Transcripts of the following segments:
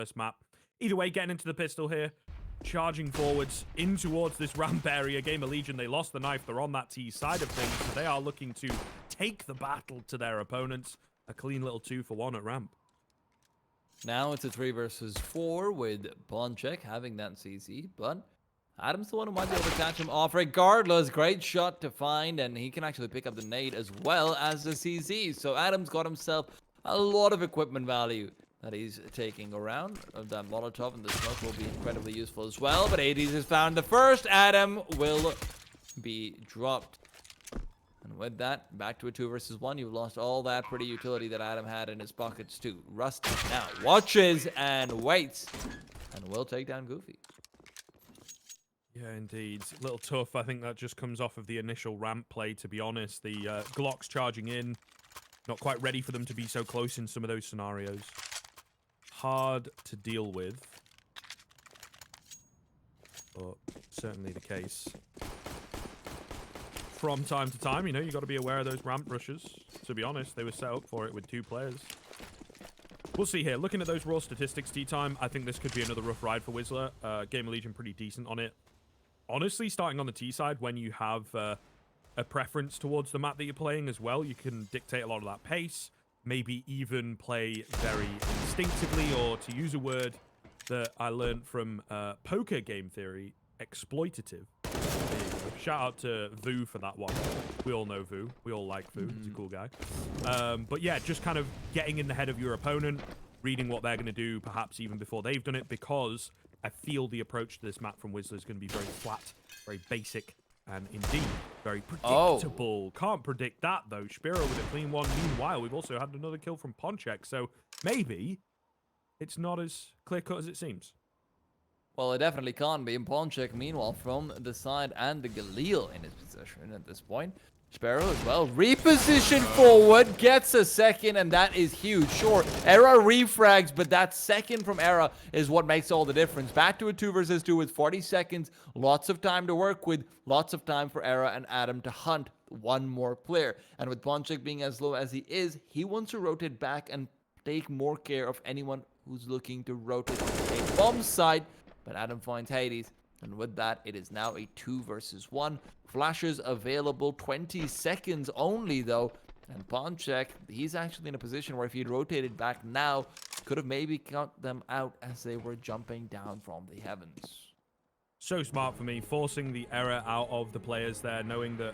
first map. Either way, getting into the pistol here, charging forwards in towards this ramp area. Gamerlegion, they lost the knife. They're on that T side of things, so they are looking to take the battle to their opponents. A clean little 2-for-1 at ramp. Now it's a 3 versus 4 with Bonchek having that CC, but Adam's the one who might be able to catch him off regardless. Great shot to find, and he can actually pick up the nade as well as the CC. So Adam's got himself a lot of equipment value that he's taking around. That Molotov and the smoke will be incredibly useful as well, but 80s has found the first. Adam will be dropped. And with that, back to a 2 versus 1. You've lost all that pretty utility that Adam had in his pockets too. Rusty now watches and waits, and will take down Goofy. Yeah, indeed. A little tough. I think that just comes off of the initial ramp play, to be honest. The Glocks charging in. Not quite ready for them to be so close in some of those scenarios. Hard to deal with. But certainly the case. From time to time, you know, you got to be aware of those ramp rushes. To be honest, they were set up for it with 2 players. We'll see here. Looking at those raw statistics, T-time, I think this could be another rough ride for Wisla. Gamerlegion pretty decent on it. Honestly, starting on the T side, when you have a preference towards the map that you're playing as well, you can dictate a lot of that pace. Maybe even play very instinctively, or to use a word that I learned from poker game theory, exploitative. Shout out to Vu for that one. We all know Vu. We all like Vu. He's a cool guy. But yeah, just kind of getting in the head of your opponent, reading what they're going to do, perhaps even before they've done it, because I feel the approach to this map from Wisla is going to be very flat, very basic, and indeed very predictable. Can't predict that, though. Spiro with a clean one. Meanwhile, we've also had another kill from Ponchek, so maybe it's not as clear-cut as it seems. Well, it definitely can't be. And Ponchek, meanwhile, from the side and the Galil in his position at this point. Sparrow as well. Reposition forward, gets a second, and that is huge. Sure, Era refrags, but that second from Era is what makes all the difference. Back to a 2 versus 2 with 40 seconds. Lots of time to work with. Lots of time for Era and Adam to hunt one more player. And with Ponchek being as low as he is, he wants to rotate back and take more care of anyone who's looking to rotate a bomb side. But Adam finds Hades, and with that, it is now a 2 versus 1. Flashes available, 20 seconds only, though. And Ponchek, he's actually in a position where if he'd rotated back now, could have maybe cut them out as they were jumping down from the heavens. So smart for me, forcing the error out of the players there, knowing that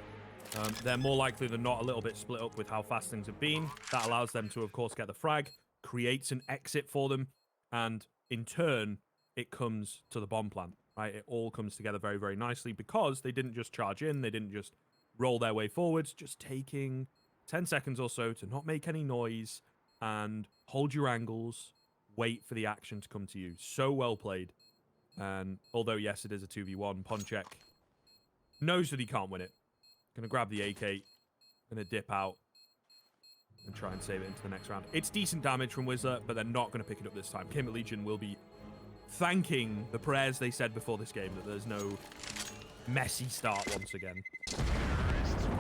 they're more likely than not a little bit split up with how fast things have been. That allows them to, of course, get the frag, creates an exit for them, and in turn, it comes to the bomb plant, right? It all comes together very, very nicely because they didn't just charge in. They didn't just roll their way forwards, just taking 10 seconds or so to not make any noise and hold your angles, wait for the action to come to you. So well played. And although, yes, it is a 2v1, Ponchek knows that he can't win it. Gonna grab the AK, gonna dip out and try and save it into the next round. It's decent damage from Wisla, but they're not gonna pick it up this time. Gamerlegion will be thanking the prayers they said before this game that there's no messy start once again.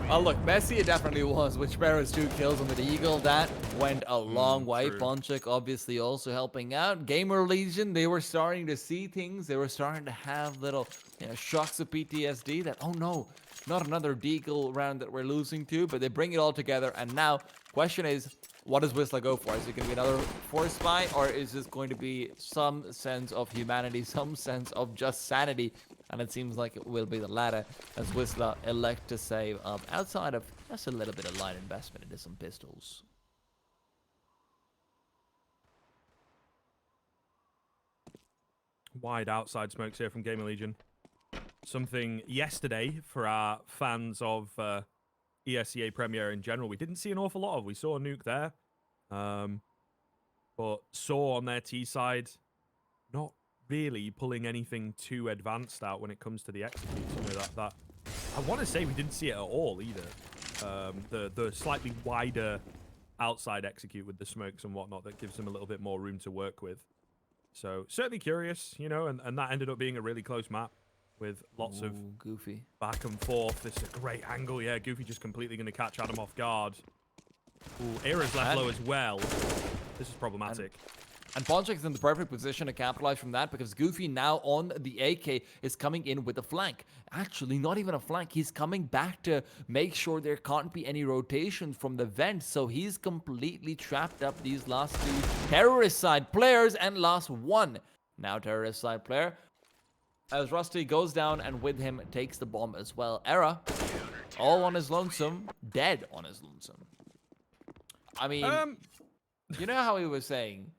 Oh, look, messy it definitely was, with Sparrow's 2 kills on the Eagle. That went a long way. True. Ponchek obviously also helping out. Gamerlegion, they were starting to see things. They were starting to have little shocks of PTSD that, oh no, not another Deagle round that we're losing to, but they bring it all together. And now, question is, what does Wisla go for? Is it going to be another force buy, or is this going to be some sense of humanity, some sense of just sanity? And it seems like it will be the latter, as Wisla elect to save outside of just a little bit of light investment into some pistols. Wide outside smokes here from Gamerlegion. Something yesterday for our fans of Esea Premier in general, we didn't see an awful lot of. We saw a Nuke there, but saw on their T side, not really pulling anything too advanced out when it comes to the executes. You know, that I want to say we didn't see it at all either. The slightly wider outside execute with the smokes and whatnot that gives them a little bit more room to work with. So certainly curious, you know, and that ended up being a really close map. With lots of Goofy back and forth. This is a great angle. Yeah, Goofy just completely going to catch Adam off guard. Ooh, Era's left low as well. This is problematic. And Ponchik's in the perfect position to capitalize from that because Goofy now on the AK is coming in with a flank. Actually, not even a flank. He's coming back to make sure there can't be any rotation from the vent. So he's completely trapped up these last two terrorist side players and last one. Now terrorist side player. As Rusty goes down and with him takes the bomb as well. Era, all on his lonesome, dead on his lonesome. I mean, you know how he was saying,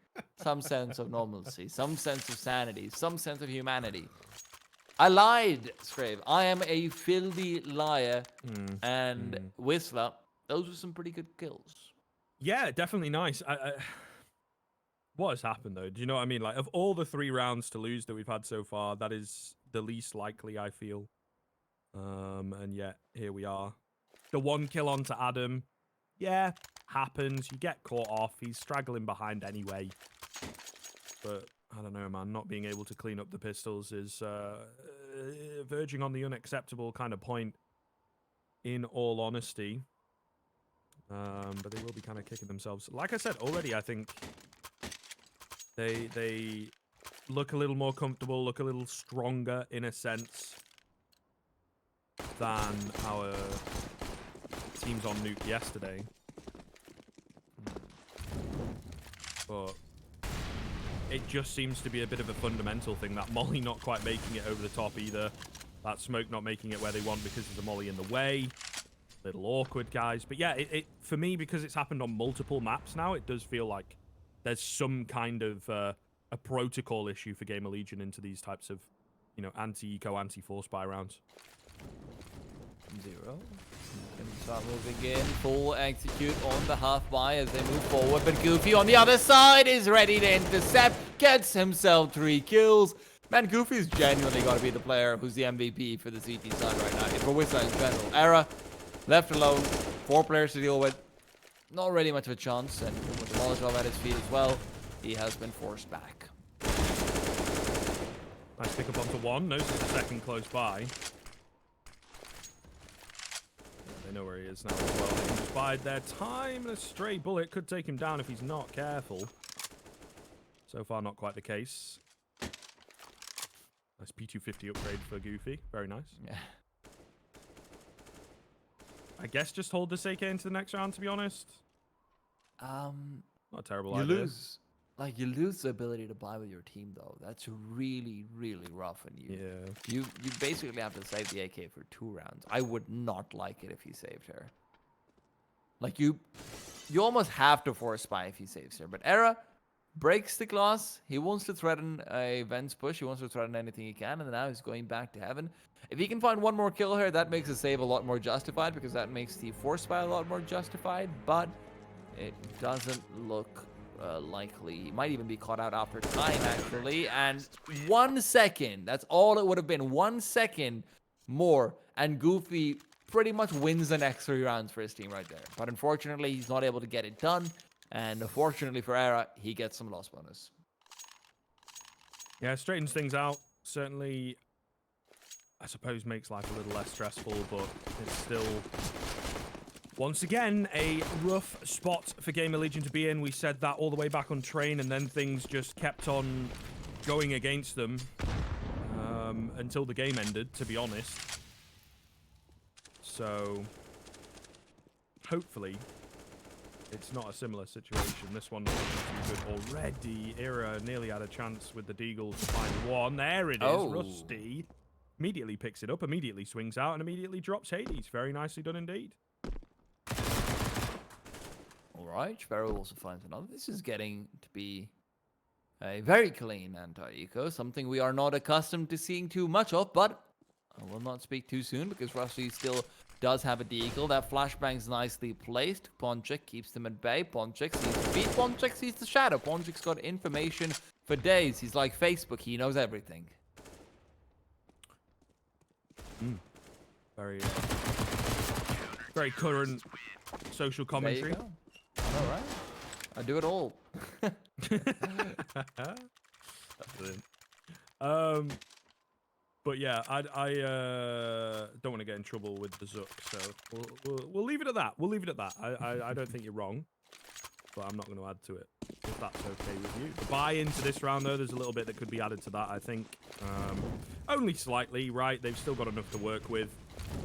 some sense of normalcy, some sense of sanity, some sense of humanity. I lied, Scrave. I am a filthy liar. And Wisla, those were some pretty good kills. Yeah, definitely nice. What has happened, though? Do you know what I mean? Like, of all the 3 rounds to lose that we've had so far, that is the least likely, I feel. And yet, here we are. The 1 kill onto Adam. Yeah, happens. You get caught off. He's straggling behind anyway. But, I don't know, man. Not being able to clean up the pistols is verging on the unacceptable kind of point, in all honesty. But they will be kind of kicking themselves. Like I said already, I think they look a little more comfortable, look a little stronger in a sense than our teams on Nuke yesterday. But it just seems to be a bit of a fundamental thing, that Molly not quite making it over the top either. That smoke not making it where they want because there's a Molly in the way. Little awkward, guys. But yeah, it for me, because it's happened on multiple maps now, it does feel like there's some kind of a protocol issue for Gamerlegion into these types of, you know, anti-eco, anti-force buy rounds. 0. Gonna start moving in, full execute on the half buy as they move forward, but Goofy on the other side is ready to intercept, gets himself 3 kills. Man, Goofy's genuinely got to be the player who's the MVP for the CT side right now. It's for Wisla in general. Era, left alone, 4 players to deal with. Not really much of a chance, and with the Molotov at his feet as well, he has been forced back. Nice pick up onto 1, knows there's a second close by. They know where he is now as well. They can just bide their time, and a stray bullet could take him down if he's not careful. So far, not quite the case. Nice P250 upgrade for Goofy. Very nice. Yeah. I guess just hold this AK into the next round, to be honest. Not a terrible idea. You lose the ability to buy with your team, though. That's really, really rough. And you basically have to save the AK for 2 rounds. I would not like it if he saved her. Like, you almost have to force buy if he saves her. But Era breaks the glass. He wants to threaten a Vents push. He wants to threaten anything he can. And now he's going back to heaven. If he can find 1 more kill here, that makes the save a lot more justified, because that makes the force buy a lot more justified. But it doesn't look likely. He might even be caught out after time, actually. And 1 second, that's all it would have been. 1 second more, and Goofy pretty much wins the next 3 rounds for his team right there. But unfortunately, he's not able to get it done. And fortunately for Era, he gets some loss bonus. Yeah, straightens things out. Certainly, I suppose, makes life a little less stressful, but it's still, once again, a rough spot for Gamerlegion to be in. We said that all the way back on train, and then things just kept on going against them until the game ended, to be honest. So, hopefully, it's not a similar situation. This one not too good already. Era nearly had a chance with the Deagle to find 1. There it is, Rusty. Immediately picks it up, immediately swings out, and immediately drops Hades. Very nicely done indeed. Alright, Sparrow also finds another. This is getting to be a very clean anti-eco, something we are not accustomed to seeing too much of, but I will not speak too soon because Rusty still does have a deagle. That flashbang's nicely placed. Ponchik keeps them at bay. Ponchik sees the beat. Ponchik sees the shadow. Ponchik's got information for days. He's like Facebook. He knows everything. Very, very current social commentary. All right. I do it all. But yeah, I don't want to get in trouble with the Zook, so we'll leave it at that. We'll leave it at that. I don't think you're wrong, but I'm not going to add to it. if that's okay with you. The buy into this round, though, there's a little bit that could be added to that, I think. Only slightly, right? They've still got enough to work with.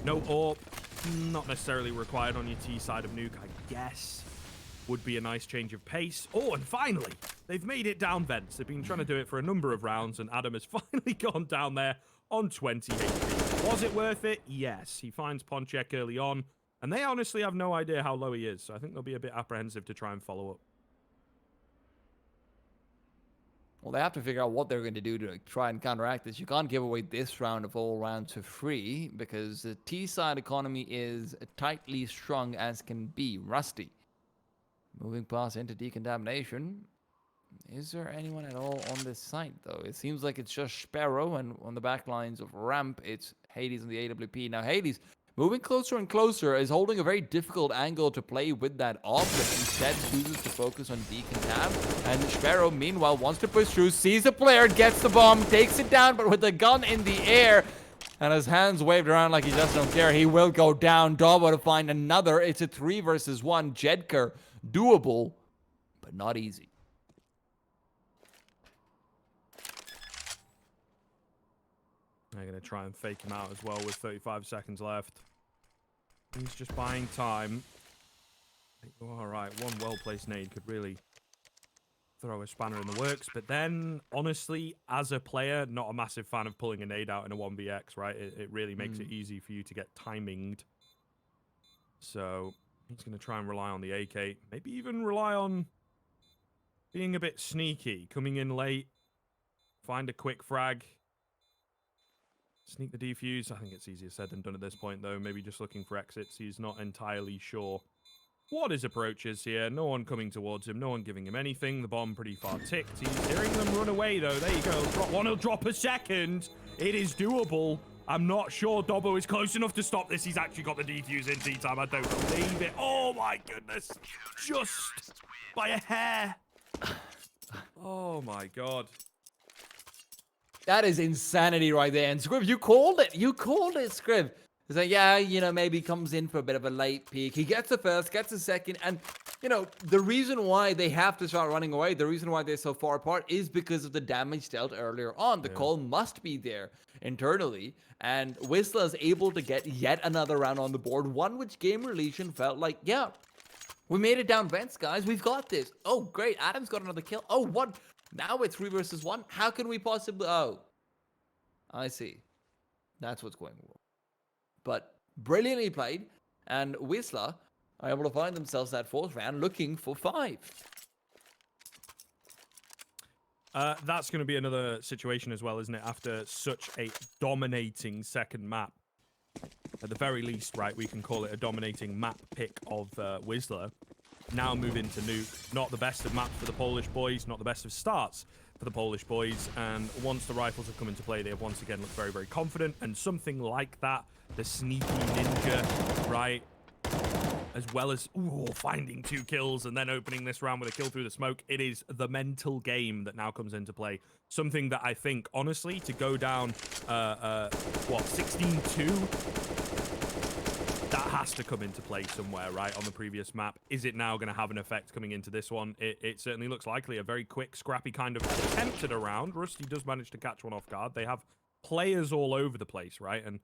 No AWP, not necessarily required on your T side of Nuke, I guess. Would be a nice change of pace. Oh, and finally, they've made it down vents. They've been trying to do it for a number of rounds, and Adam has finally gone down there on 20 HP. Was it worth it? Yes. He finds Ponchek early on, and they honestly have no idea how low he is, so I think they'll be a bit apprehensive to try and follow up. Well, they have to figure out what they're going to do to try and counteract this. You can't give away this round of all rounds for free because the T-side economy is tightly strung as can be. Rusty. Moving past into decontamination. Is there anyone at all on this site, though? It seems like it's just Sparrow, and on the back lines of Ramp, it's Hades and the AWP. Now, Hades, moving closer and closer, is holding a very difficult angle to play with that off, but instead chooses to focus on decontam. And Sparrow, meanwhile, wants to push through, sees a player, gets the bomb, takes it down, but with the gun in the air, and his hands waved around like he just don't care, he will go down. Dabo to find another. It's a 3 versus 1. Jedker, doable, but not easy. They're going to try and fake him out as well with 35 seconds left. He's just buying time. All right, one well-placed nade could really throw a spanner in the works. But then, honestly, as a player, not a massive fan of pulling a nade out in a 1vx, right? It really makes it easy for you to get timinged. So he's going to try and rely on the AK. Maybe even rely on being a bit sneaky. Coming in late. Find a quick frag. Sneak the defuse. I think it's easier said than done at this point, though. Maybe just looking for exits. He's not entirely sure what his approach is here. No one coming towards him. No one giving him anything. The bomb pretty far ticked. He's hearing them run away, though. There you go. Drop one. He'll drop a second. It is doable. I'm not sure Dobbo is close enough to stop this. He's actually got the defuse in T-time. I don't believe it. Oh, my goodness. Just by a hair. Oh, my God. That is insanity right there. And Scrib, you called it. You called it, Scrib. It's like, yeah, you know, maybe comes in for a bit of a late peak. He gets a first, gets a second. And, you know, the reason why they have to start running away, the reason why they're so far apart is because of the damage dealt earlier on. The call must be there internally. And Wisla is able to get yet another round on the board. One which Gamerlegion felt like, yeah, we made it down vents, guys. We've got this. Oh, great. Adam's got another kill. Oh, what? Now it's 3 versus 1. How can we possibly... Oh, I see. That's what's going wrong. But brilliantly played. And Wisla are able to find themselves that 4th round looking for 5. That's going to be another situation as well, isn't it? After such a dominating second map. At the very least, right, we can call it a dominating map pick of Wisla. Now move into Nuke. Not the best of maps for the Polish boys, not the best of starts for the Polish boys. And once the rifles have come into play, they have once again looked very, very confident. And something like that, the sneaky ninja, right? As well as finding 2 kills and then opening this round with a kill through the smoke. It is the mental game that now comes into play. Something that I think, honestly, to go down, 16-2... that has to come into play somewhere, right, on the previous map. Is it now going to have an effect coming into this one? It certainly looks likely. A very quick, scrappy kind of attempted around. Rusty does manage to catch one off guard. They have players all over the place, right? And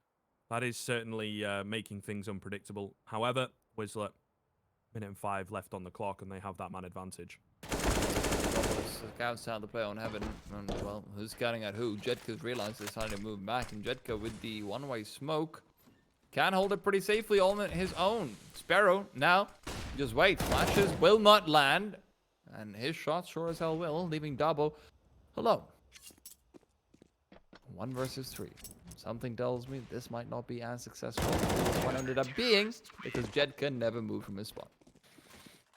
that is certainly making things unpredictable. However, Wisla, 1:05 left on the clock, and they have that man advantage. Scouts out the play on Heaven. And, well, who's scouting at who? Jedka's realized they decided to move back, and Jedka with the one-way smoke can hold it pretty safely on his own. Sparrow, now, just wait. Flashes will not land. And his shot sure as hell will, leaving Dabo alone. 1 versus 3. Something tells me this might not be as successful as this one ended up being, because Jedka never moved from his spot.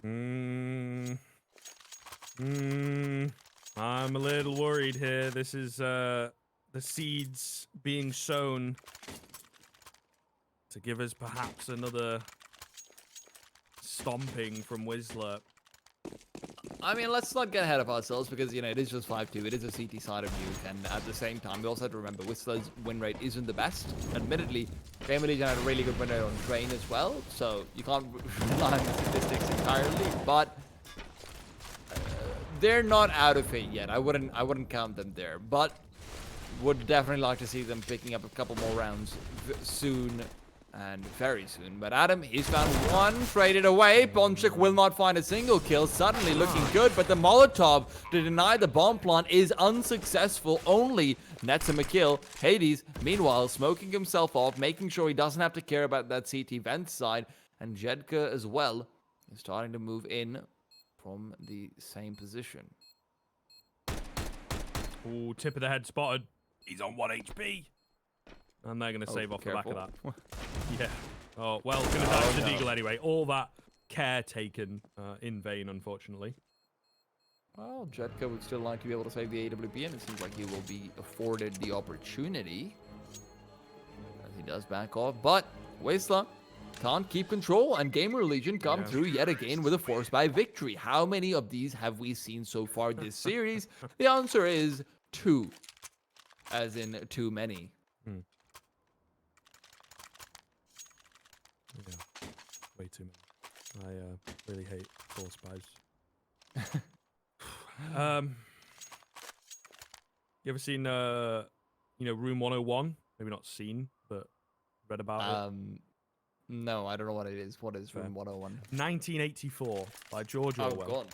I'm a little worried here. This is the seeds being sown to give us perhaps another stomping from Wisla. I mean, let's not get ahead of ourselves because, you know, it is just 5-2. It is a CT side of Nuke. And at the same time, we also have to remember Whistler's win rate isn't the best. Admittedly, Gamerlegion had a really good win rate on Train as well. So you can't rely on the statistics entirely. But they're not out of it yet. I wouldn't count them there, but would definitely like to see them picking up a couple more rounds soon. And very soon. But Adam, he's found one, traded away. Bonchik will not find a single kill. Suddenly looking good, but the Molotov to deny the bomb plant is unsuccessful. Only nets him a kill. Hades, meanwhile, smoking himself off, making sure he doesn't have to care about that CT vent side. And Jedka as well is starting to move in from the same position. Ooh, tip of the head spotted. He's on 1 HP. And they're going to save off careful. the back of that. Yeah. Oh, well, going to die to Deagle anyway. All that care taken in vain, unfortunately. Well, Jedka would still like to be able to save the AWP, and it seems like he will be afforded the opportunity. As he does back off, but Wisla can't keep control, and Gamerlegion come through yet again with a force by victory. How many of these have we seen so far this series? The answer is 2. As in, too many. Yeah, way too many. I really hate force buys. You ever seen Room 101? Maybe not seen, but read about it. No, I don't know what it is. What is Room 101? 1984 by George Orwell. Oh god.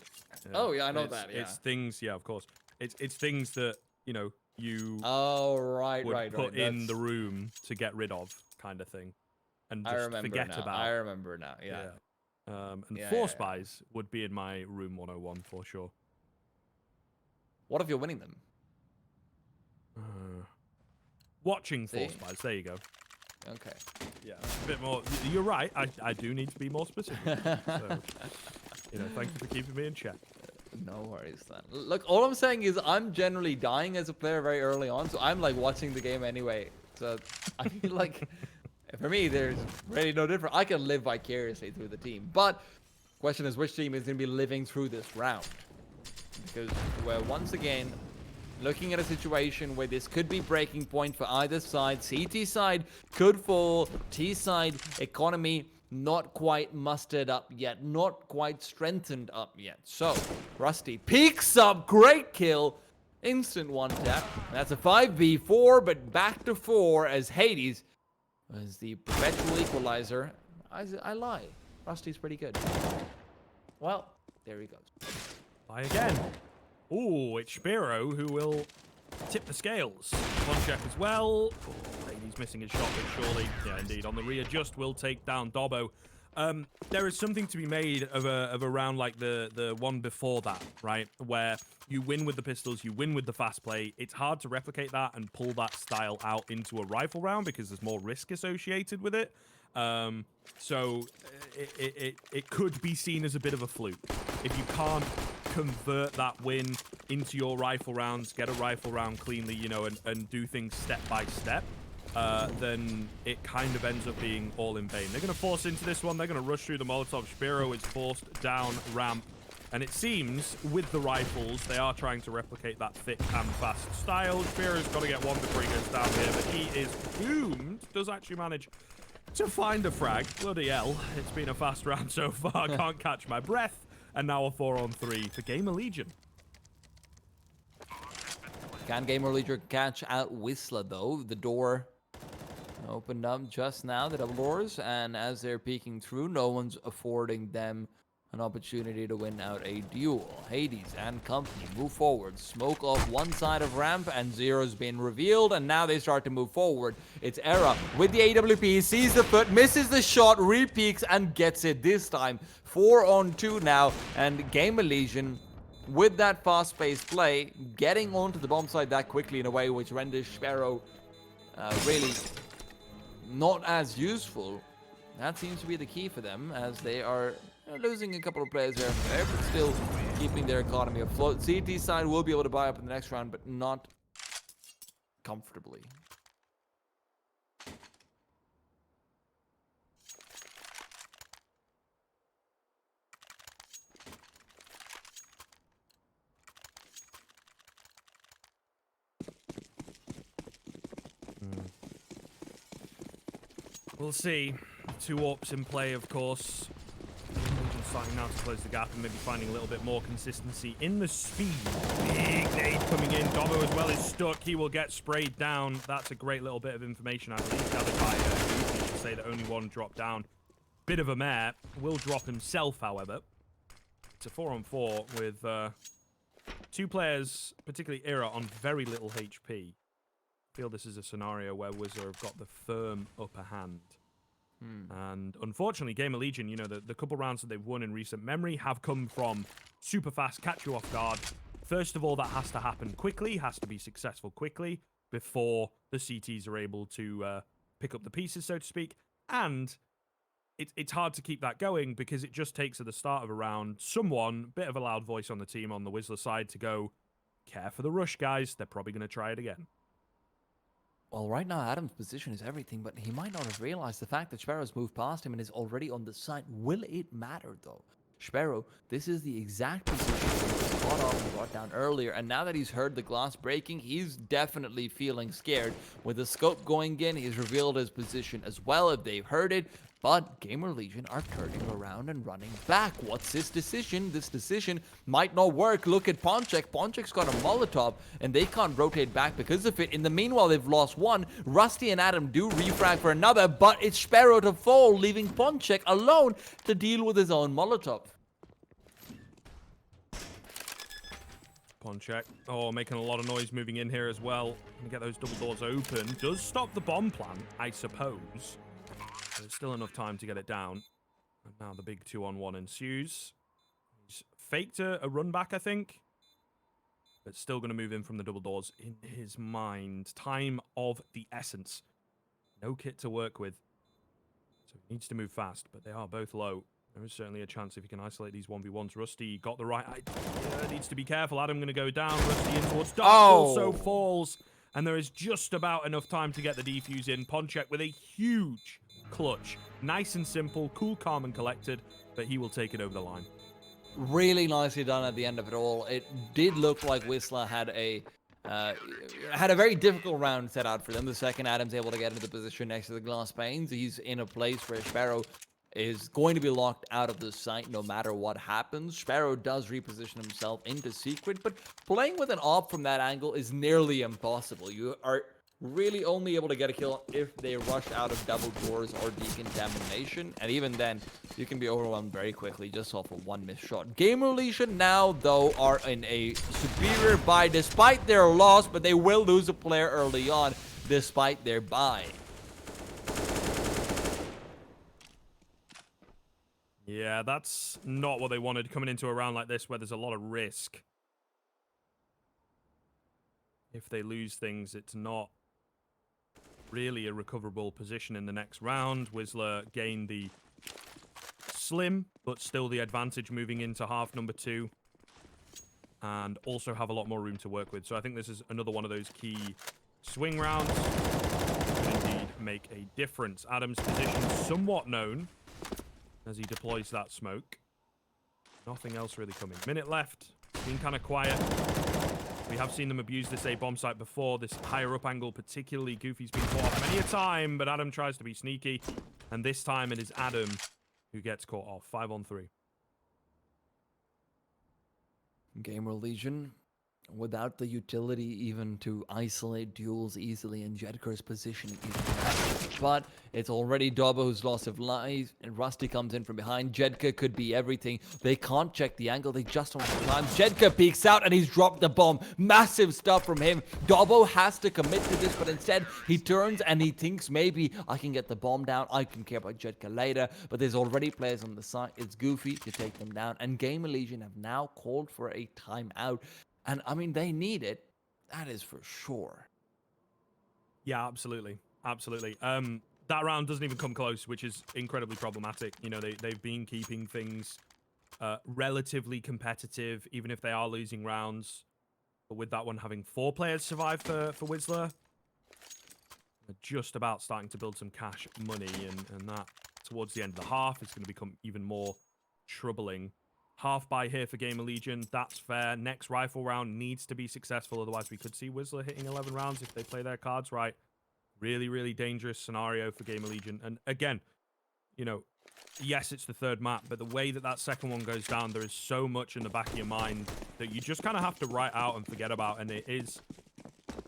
Yeah. Oh yeah, I know that. Yeah. It's things. Yeah, of course. It's things that you Oh right, would put in the room to get rid of, kind of thing, and just forget about. I remember now. Yeah. And force buys would be in my Room 101 for sure. What if you're winning them? Watching force buys. There you go. Okay. Yeah, a bit more. You're right. I do need to be more specific. So, thank you for keeping me in check. No worries then. Look, all I'm saying is I'm generally dying as a player very early on, so I'm like watching the game anyway. So I feel like for me, there's really no difference. I can live vicariously through the team. But question is, which team is going to be living through this round? Because we're once again looking at a situation where this could be breaking point for either side. CT side could fall. T side economy not quite mustered up yet. Not quite strengthened up yet. So, Rusty peeks up. Great kill. Instant one tap. That's a 5v4, but back to 4 as Hades was the perpetual equalizer. I lie. Rusty's pretty good. Well, there he goes. Bye again. Ooh, it's Spiro who will tip the scales. One check as well. Oh, he's missing his shot, but surely, yeah, indeed, on the readjust will take down Dobbo. There is something to be made of a round like the one before that, right? Where you win with the pistols, you win with the fast play. It's hard to replicate that and pull that style out into a rifle round because there's more risk associated with it. So it could be seen as a bit of a fluke. If you can't convert that win into your rifle rounds, get a rifle round cleanly, and do things step by step, then it kind of ends up being all in vain. They're going to force into this one. They're going to rush through the Molotov. Spiro is forced down ramp. And it seems, with the rifles, they are trying to replicate that thick and fast style. Spiro's got to get one before he goes down here, but he is doomed. Does actually manage to find a frag. Bloody hell. It's been a fast round so far. Can't catch my breath. And now a 4-on-3 for Gamerlegion. Can Gamerlegion catch out Wisla, though? The door opened up just now, the double doors. And as they're peeking through, no one's affording them an opportunity to win out a duel. Hades and company move forward. Smoke off one side of ramp, and Zero's been revealed, and now they start to move forward. It's Era with the AWP, sees the foot, misses the shot, re-peeks, and gets it this time. 4-on-2 now, and Gamerlegion, with that fast-paced play, getting onto the bomb side that quickly in a way which renders Sparrow really not as useful. That seems to be the key for them, as they are losing a couple of players here and there, but still keeping their economy afloat. CT side will be able to buy up in the next round, but not comfortably. We'll see. 2 AWPs in play, of course. starting now to close the gap and maybe finding a little bit more consistency in the speed. Big nade coming in. Dobbo as well is stuck. He will get sprayed down. That's a great little bit of information, I believe, gathered by Nuke to say that only one dropped down. Bit of a mare. Will drop himself, however. It's a 4-on-4 with two players, particularly Era, on very little HP. I feel this is a scenario where Wisla have got the firm upper hand. And unfortunately, Gamerlegion, you know, the couple rounds that they've won in recent memory have come from super fast, catch you off guard. First of all, that has to happen quickly, has to be successful quickly before the CTs are able to pick up the pieces, so to speak. And it's hard to keep that going because it just takes at the start of a round someone, bit of a loud voice on the team on the Wisla side to go, care for the rush, guys. They're probably going to try it again. Well, right now, Adam's position is everything, but he might not have realized the fact that Sparrow's moved past him and is already on the site. Will it matter, though? Sparrow, this is the exact position he was caught off and brought down earlier, and now that he's heard the glass breaking, he's definitely feeling scared. With the scope going in, he's revealed his position as well if they've heard it, but Gamerlegion are turning around and running back. What's his decision? This decision might not work. Look at Ponchek. Ponchek's got a Molotov, and they can't rotate back because of it. In the meanwhile, they've lost one. Rusty and Adam do refrag for another, but it's Sparrow to fall, leaving Ponchek alone to deal with his own Molotov. Ponchek, making a lot of noise moving in here as well. Gonna get those double doors open. Does stop the bomb plan, I suppose. There's still enough time to get it down. And now the big 2-on-1 ensues. He's faked a run back, I think. But still going to move in from the double doors in his mind. Time of the essence. No kit to work with. So he needs to move fast, but they are both low. There is certainly a chance if he can isolate these 1v1s. Rusty got the right idea. Needs to be careful. Adam going to go down. Rusty in towards Dark. Also falls. And there is just about enough time to get the defuse in. Ponchek with a huge clutch. Nice and simple, cool, calm, and collected, but he will take it over the line. Really nicely done at the end of it all. It did look like Wisla had a very difficult round set out for them. The second Adam's able to get into the position next to the glass panes, he's in a place where Sparrow is going to be locked out of the site no matter what happens. Sparrow does reposition himself into secret, but playing with an op from that angle is nearly impossible. You are really only able to get a kill if they rush out of double doors or decontamination, and even then you can be overwhelmed very quickly just off of one missed shot. Gamerlegion now though are in a superior buy despite their loss, but they will lose a player early on despite their buy. Yeah, that's not what they wanted coming into a round like this where there's a lot of risk. If they lose things, it's not really a recoverable position in the next round. Wisla gained the slim, but still the advantage moving into half number 2. And also have a lot more room to work with. So I think this is another one of those key swing rounds. Could indeed make a difference. Adam's position somewhat known as he deploys that smoke. Nothing else really coming. Minute left. Been kind of quiet. We have seen them abuse this A bomb site before. This higher up angle particularly. Goofy's been caught off many a time, but Adam tries to be sneaky. And this time it is Adam who gets caught off. 5-on-3. Gamerlegion, without the utility even to isolate duels easily, and Jedker's position is bad. But it's already Dobbo who's lost of life, and Rusty comes in from behind. Jedker could be everything. They can't check the angle. They just don't have time. Jedker peeks out, and he's dropped the bomb. Massive stuff from him. Dobbo has to commit to this, but instead he turns and he thinks maybe I can get the bomb down. I can care about Jedker later, but there's already players on the side. It's Goofy to take them down, and Gamerlegion have now called for a timeout. And, I mean, they need it. That is for sure. Yeah, absolutely. Absolutely. That round doesn't even come close, which is incredibly problematic. You know, they've been keeping things relatively competitive, even if they are losing rounds. But with that one having 4 players survive for Wisla, they're just about starting to build some cash money. And that, towards the end of the half, is going to become even more troubling. Half buy here for Gamerlegion. That's fair. Next rifle round needs to be successful. Otherwise, we could see Wisla hitting 11 rounds if they play their cards right. Really, really dangerous scenario for Gamerlegion. And again, you know, yes, it's the third map, but the way that that second one goes down, there is so much in the back of your mind that you just kind of have to write out and forget about, and it is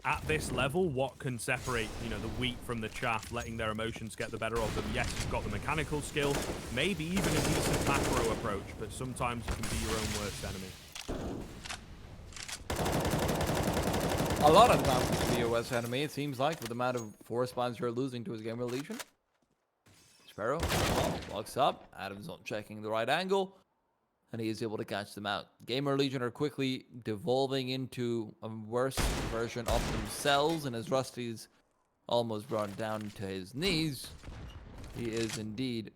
at this level what can separate, you know, the wheat from the chaff, letting their emotions get the better of them. Yes, you've got the mechanical skill, maybe even a decent macro approach, but sometimes you can be your own worst enemy. A lot of times to be your worst enemy, it seems like, with the amount of force spawns you're losing to his Gamerlegion. Sparrow walks up. Adam's not checking the right angle, and he is able to catch them out. Gamerlegion are quickly devolving into a worse version of themselves, and as Rusty's almost brought down to his knees, he is indeed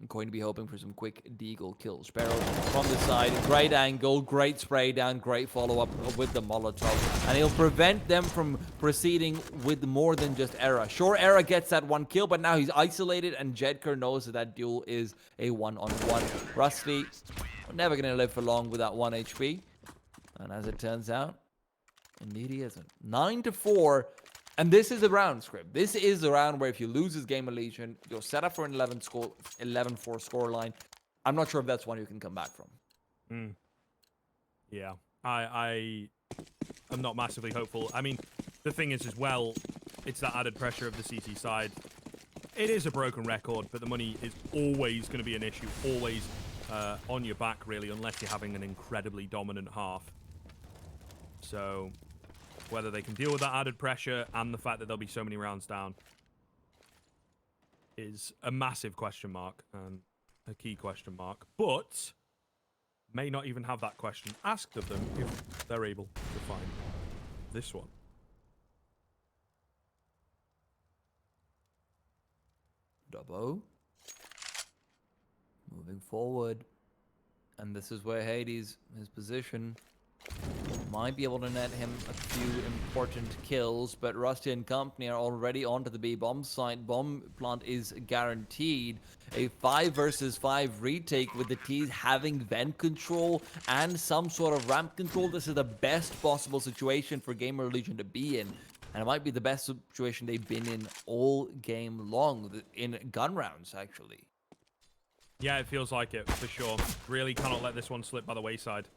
going to be hoping for some quick deagle kills. Sparrow from the side, great angle, great spray down, great follow-up with the Molotov, and he'll prevent them from proceeding with more than just Era. Sure, Era gets that one kill, but now he's isolated, and Jedker knows that that duel is a one-on-one. Rusty, never going to live for long with that 1 HP, and as it turns out, indeed he isn't. 9-4. And this is a round script. This is a round where if you lose this Gamerlegion, you're set up for an 11-4 scoreline. I'm not sure if that's one you can come back from. Yeah, I am not massively hopeful. I mean, the thing is as well, it's that added pressure of the CT side. It is a broken record, but the money is always going to be an issue, always on your back, really, unless you're having an incredibly dominant half. So whether they can deal with that added pressure and the fact that there'll be so many rounds down is a massive question mark and a key question mark. But may not even have that question asked of them if they're able to find this one. Dubbo. Moving forward. And this is where Hades, his position, might be able to net him a few important kills, but Rusty and company are already onto the B bomb site. Bomb plant is guaranteed. A 5 versus 5 retake with the T's having vent control and some sort of ramp control. This is the best possible situation for Gamerlegion to be in, and it might be the best situation they've been in all game long, in gun rounds, actually. Yeah, it feels like it, for sure. Really cannot let this one slip by the wayside.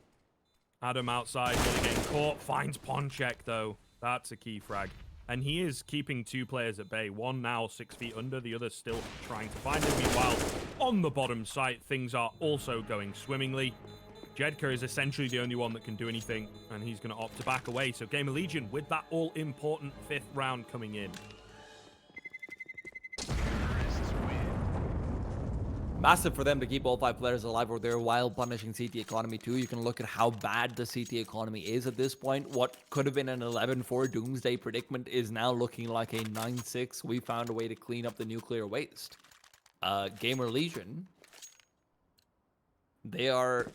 Adam outside, really getting caught. Finds Ponchek, though. That's a key frag. And he is keeping 2 players at bay. One now 6 feet under, the other still trying to find him. Meanwhile, on the bottom site, things are also going swimmingly. Jedker is essentially the only one that can do anything, and he's going to opt to back away. So Gamerlegion with that all-important 5th round coming in. Massive for them to keep all 5 players alive over there while punishing CT economy too. You can look at how bad the CT economy is at this point. What could have been an 11-4 doomsday predicament is now looking like a 9-6. We found a way to clean up the nuclear waste. Gamerlegion, they are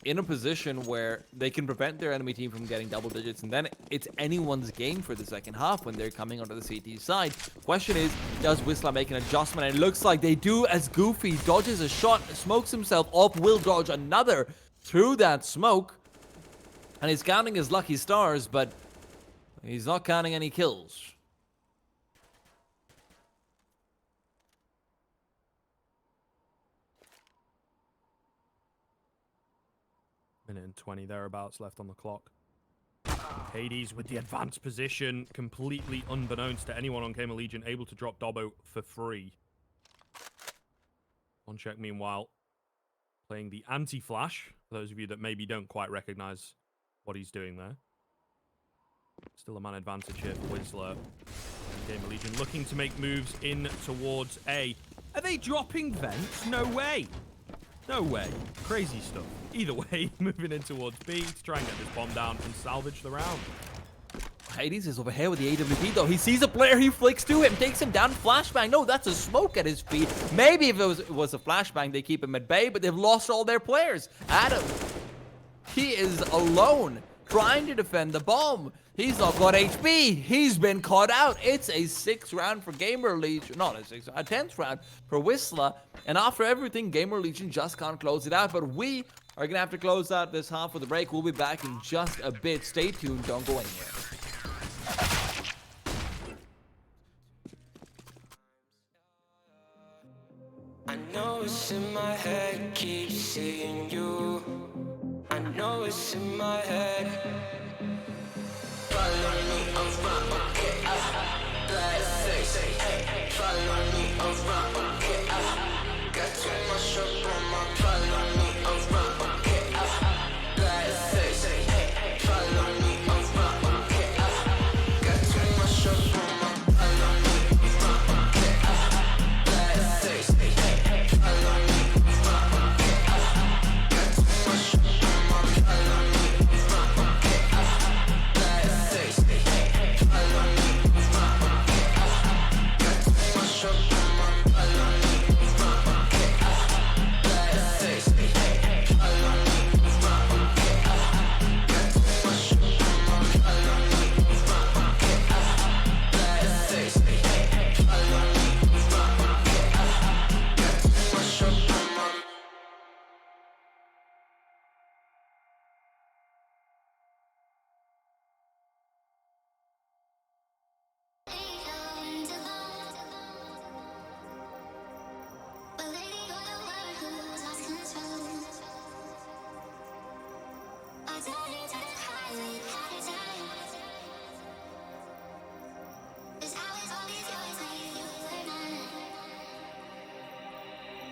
in a position where they can prevent their enemy team from getting double digits, and then it's anyone's game for the second half when they're coming onto the CT side. Question is, does Wisla make an adjustment? And it looks like they do, as Goofy dodges a shot, smokes himself off, will dodge another through that smoke, and he's counting his lucky stars, but he's not counting any kills. Minute and 20 thereabouts left on the clock. Hades with the advanced position, completely unbeknownst to anyone on Gamerlegion, able to drop Dobbo for free. Ponchek, meanwhile, playing the anti-flash, for those of you that maybe don't quite recognize what he's doing there. Still a man advantage here for Wisla. Gamerlegion looking to make moves in towards A. Are they dropping vents? No way. No way. Crazy stuff. Either way, moving in towards B to try and get this bomb down and salvage the round. Hades is over here with the AWP though. He sees a player, he flicks to him, takes him down, flashbang. No, that's a smoke at his feet. Maybe if it was a flashbang, they keep him at bay, but they've lost all their players. Adam, he is alone, trying to defend the bomb. He's not got HP. He's been caught out. It's a 6th round for Gamerlegion. Not a 6th, a 10th round for Wisla. And after everything, Gamerlegion just can't close it out. But we are going to have to close out this half with a break. We'll be back in just a bit. Stay tuned. Don't go anywhere. seeing you. I know it's in my head. Follow me around, okay, black face. Follow me around, okay, got too much up on my. Follow me around, okay, black face. Follow me around, okay, got too much up on my. Follow me around, okay, black face. Follow me around, okay, got too much up on my. Follow me around, okay, black face. Follow me around, okay, got too much up on my. Follow me around, okay, black face. Follow me around, okay, got too much up on my. Follow me around, okay, black face. Follow me around, okay, got too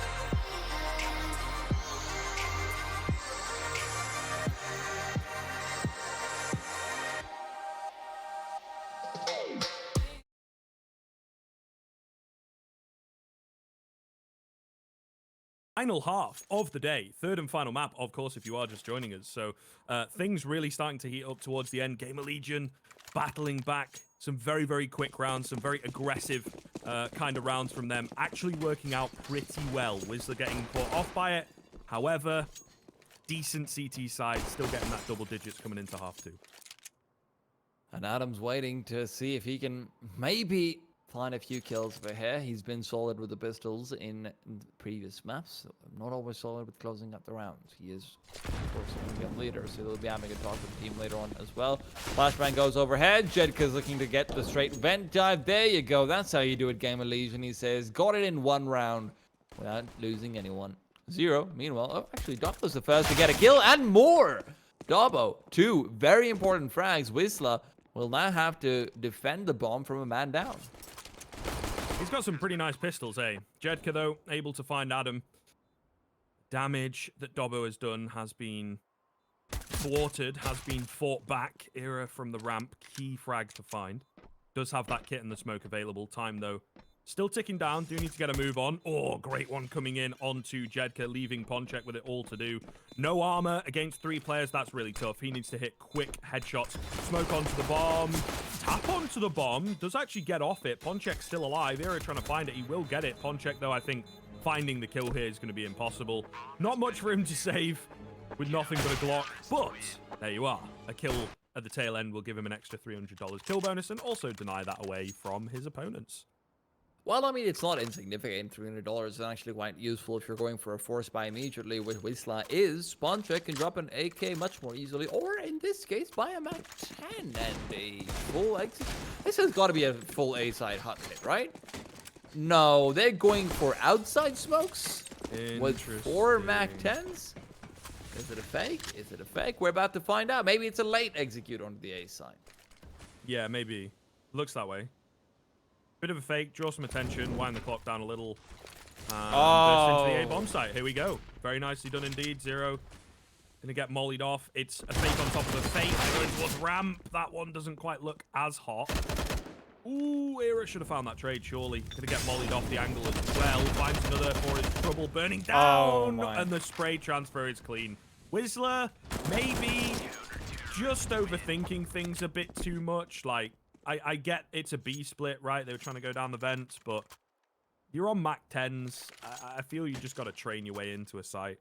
much up on my. Final half of the day, third and final map, of course, if you are just joining us. So things really starting to heat up towards the end. Gamerlegion battling back, some very, very quick rounds, some very aggressive kind of rounds from them, actually working out pretty well. Wisla getting caught off by it. However, decent CT side, still getting that double digits coming into half two. And Adam's waiting to see if he can maybe find a few kills for here. He's been solid with the pistols in previous maps. Not always solid with closing up the rounds. He is, of course, a game leader, so he'll be having a talk with the team later on as well. Flashbang goes overhead. Jedka's looking to get the straight vent dive. There you go. That's how you do it, Gamerlegion. He says, got it in one round without losing anyone. 0. Meanwhile, oh, actually, Dobbo's the first to get a kill and more. Dobbo, 2 very important frags. Wisla will now have to defend the bomb from a man down. He's got some pretty nice pistols, eh? Jedka, though, able to find Adam. Damage that Dobbo has done has been thwarted, has been fought back. Era from the ramp, key frag to find. Does have that kit and the smoke available. Time, though, still ticking down. Do need to get a move on. Oh, great one coming in onto Jedka, leaving Ponchek with it all to do. No armor against 3 players. That's really tough. He needs to hit quick headshots. Smoke onto the bomb. Tap onto the bomb. Does actually get off it. Ponchek's still alive. Era trying to find it. He will get it. Ponchek, though, I think finding the kill here is going to be impossible. Not much for him to save with nothing but a Glock. But there you are. A kill at the tail end will give him an extra $300 kill bonus and also deny that away from his opponents. Well, I mean, it's not insignificant. $300 is actually quite useful if you're going for a force buy immediately with Wisla. Is Ponchek can drop an AK much more easily, or in this case, buy a Mac 10 and a full exit. This has got to be a full A-side hot hit, right? No, they're going for outside smokes with 4 Mac 10s. Is it a fake? Is it a fake? We're about to find out. Maybe it's a late execute on the A side. Yeah, maybe. Looks that way. Bit of a fake, draw some attention, wind the clock down a little. Burst into the A bomb site. Here we go. Very nicely done indeed. 0. Gonna get mollied off. It's a fake on top of a fake. They're going towards ramp. That one doesn't quite look as hot. Ooh, Era should have found that trade, surely. Gonna get mollied off the angle as well. Finds another for his trouble. Burning down. And the spray transfer is clean. Wisla, maybe just overthinking things a bit too much. Like, I get it's a B split, right? They were trying to go down the vents, but you're on Mac 10s. I feel you just got to train your way into a site.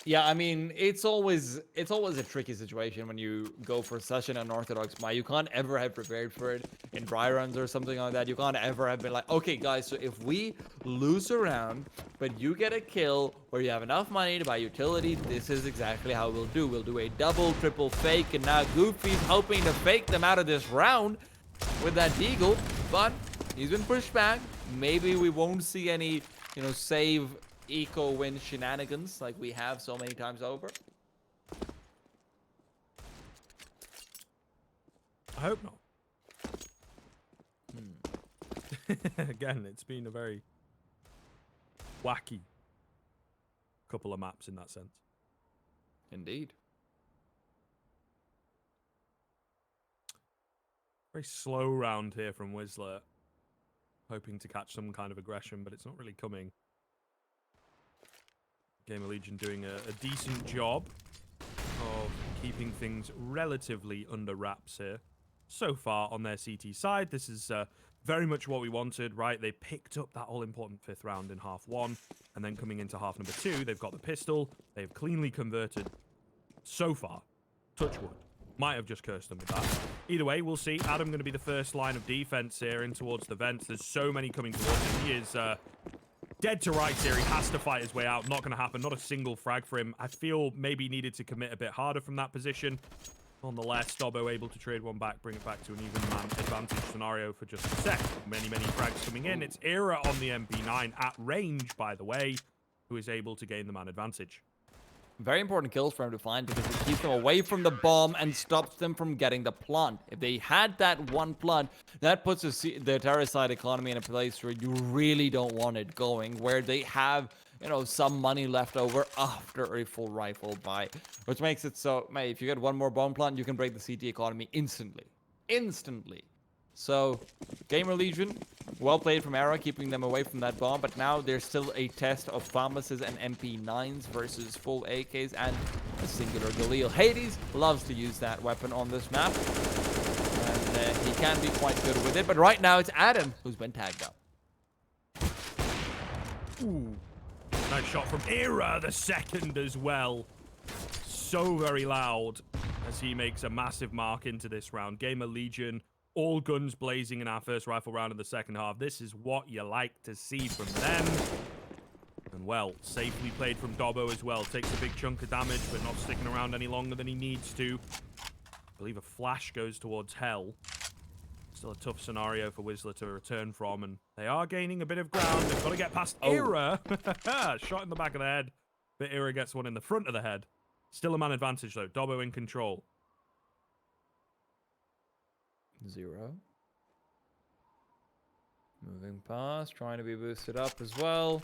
Yeah, I mean, it's always a tricky situation when you go for such an unorthodox buy. You can't ever have prepared for it in dry runs or something like that. You can't ever have been like, okay, guys, so if we lose a round, but you get a kill or you have enough money to buy utility, this is exactly how we'll do. We'll do a double, triple fake, and now Goofy's hoping to fake them out of this round with that deagle, but he's been pushed back. Maybe we won't see any, save eco win shenanigans like we have so many times over. I hope not. Again, it's been a very wacky couple of maps in that sense. Indeed. Very slow round here from Wisla. Hoping to catch some kind of aggression, but it's not really coming. Gamerlegion doing a decent job of keeping things relatively under wraps here. So far on their CT side, this is very much what we wanted, right? They picked up that all-important 5th round in half 1, and then coming into half number 2, they've got the pistol. They've cleanly converted so far. Touch wood. Might have just cursed them with that. Either way, we'll see. Adam going to be the first line of defense here in towards the vents. There's so many coming towards him. He is dead to rights here. He has to fight his way out. Not going to happen. Not a single frag for him. I feel maybe needed to commit a bit harder from that position. Nonetheless, Dobbo able to trade one back, bring it back to an even man advantage scenario for just a sec. Many frags coming in. It's Era on the MP9 at range, by the way, who is able to gain the man advantage. Very important kills for him to find because it keeps them away from the bomb and stops them from getting the plant. If they had that one plant, that puts the terrorist side economy in a place where you really don't want it going, where they have, some money left over after a full rifle buy, which makes it so, mate, if you get one more bomb plant, you can break the CT economy instantly. Instantly. So, Gamerlegion, well played from Era, keeping them away from that bomb, but now there's still a test of Famuses and MP9s versus full AKs and a singular Galil. Hades loves to use that weapon on this map, and he can be quite good with it, but right now it's Adam who's been tagged up. Ooh. Nice shot from Era, the second as well. So very loud as he makes a massive mark into this round. Gamerlegion, all guns blazing in our first rifle round of the second half. This is what you like to see from them. And well, safely played from Dobbo as well. Takes a big chunk of damage, but not sticking around any longer than he needs to. I believe a flash goes towards Hell. Still a tough scenario for Wisla to return from, and they are gaining a bit of ground. They've got to get past Era. Shot in the back of the head, but Era gets one in the front of the head. Still a man advantage, though. Dobbo in control. 0. Moving past, trying to be boosted up as well.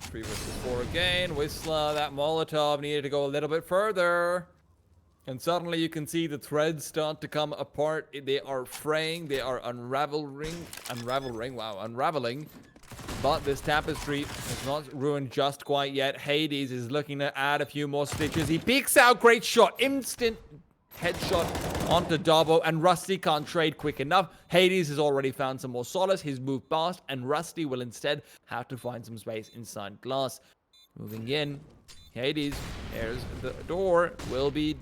3 versus 4 again. Wisla, that Molotov needed to go a little bit further. And suddenly you can see the threads start to come apart. They are fraying. They are unraveling. But this tapestry is not ruined just quite yet. Hades is looking to add a few more stitches. He peeks out. Great shot. Instant headshot onto Dobbo, and Rusty can't trade quick enough. Hades has already found some more solace. He's moved past, and Rusty will instead have to find some space inside glass. Moving in. Hades, there's the door. Will be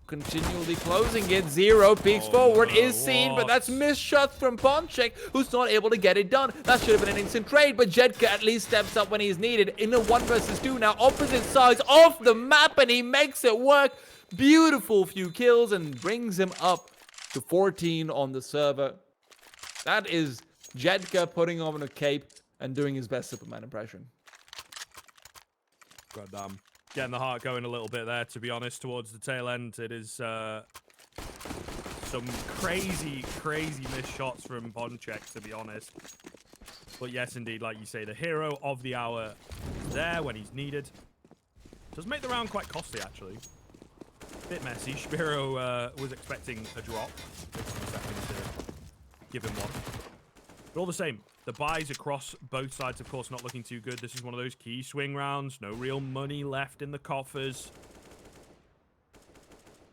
continually closing it. 0 peeks forward, is seen, but that's missed shots from Bonchek, who's not able to get it done. That should have been an instant trade, but Jedka at least steps up when he's needed. In a 1 versus 2 now, opposite sides of the map, and he makes it work. Beautiful few kills and brings him up to 14 on the server. That is Jedka putting on a cape and doing his best Superman impression. Goddamn. Getting the heart going a little bit there, to be honest, towards the tail end. It is some crazy missed shots from Bonchek, to be honest. But yes, indeed, like you say, the hero of the hour is there when he's needed. Does make the round quite costly, actually. Bit messy. Spiro was expecting a drop. Takes him a second to give him one. But all the same, the buys across both sides, of course, not looking too good. This is one of those key swing rounds. No real money left in the coffers.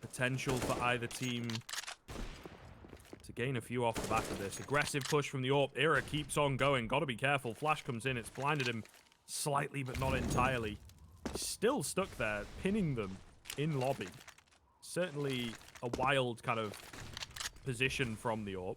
Potential for either team to gain a few off the back of this. Aggressive push from the AWP. Era keeps on going. Got to be careful. Flash comes in. It's blinded him slightly, but not entirely. he's still stuck there, pinning them in lobby. Certainly a wild kind of position from the AWP.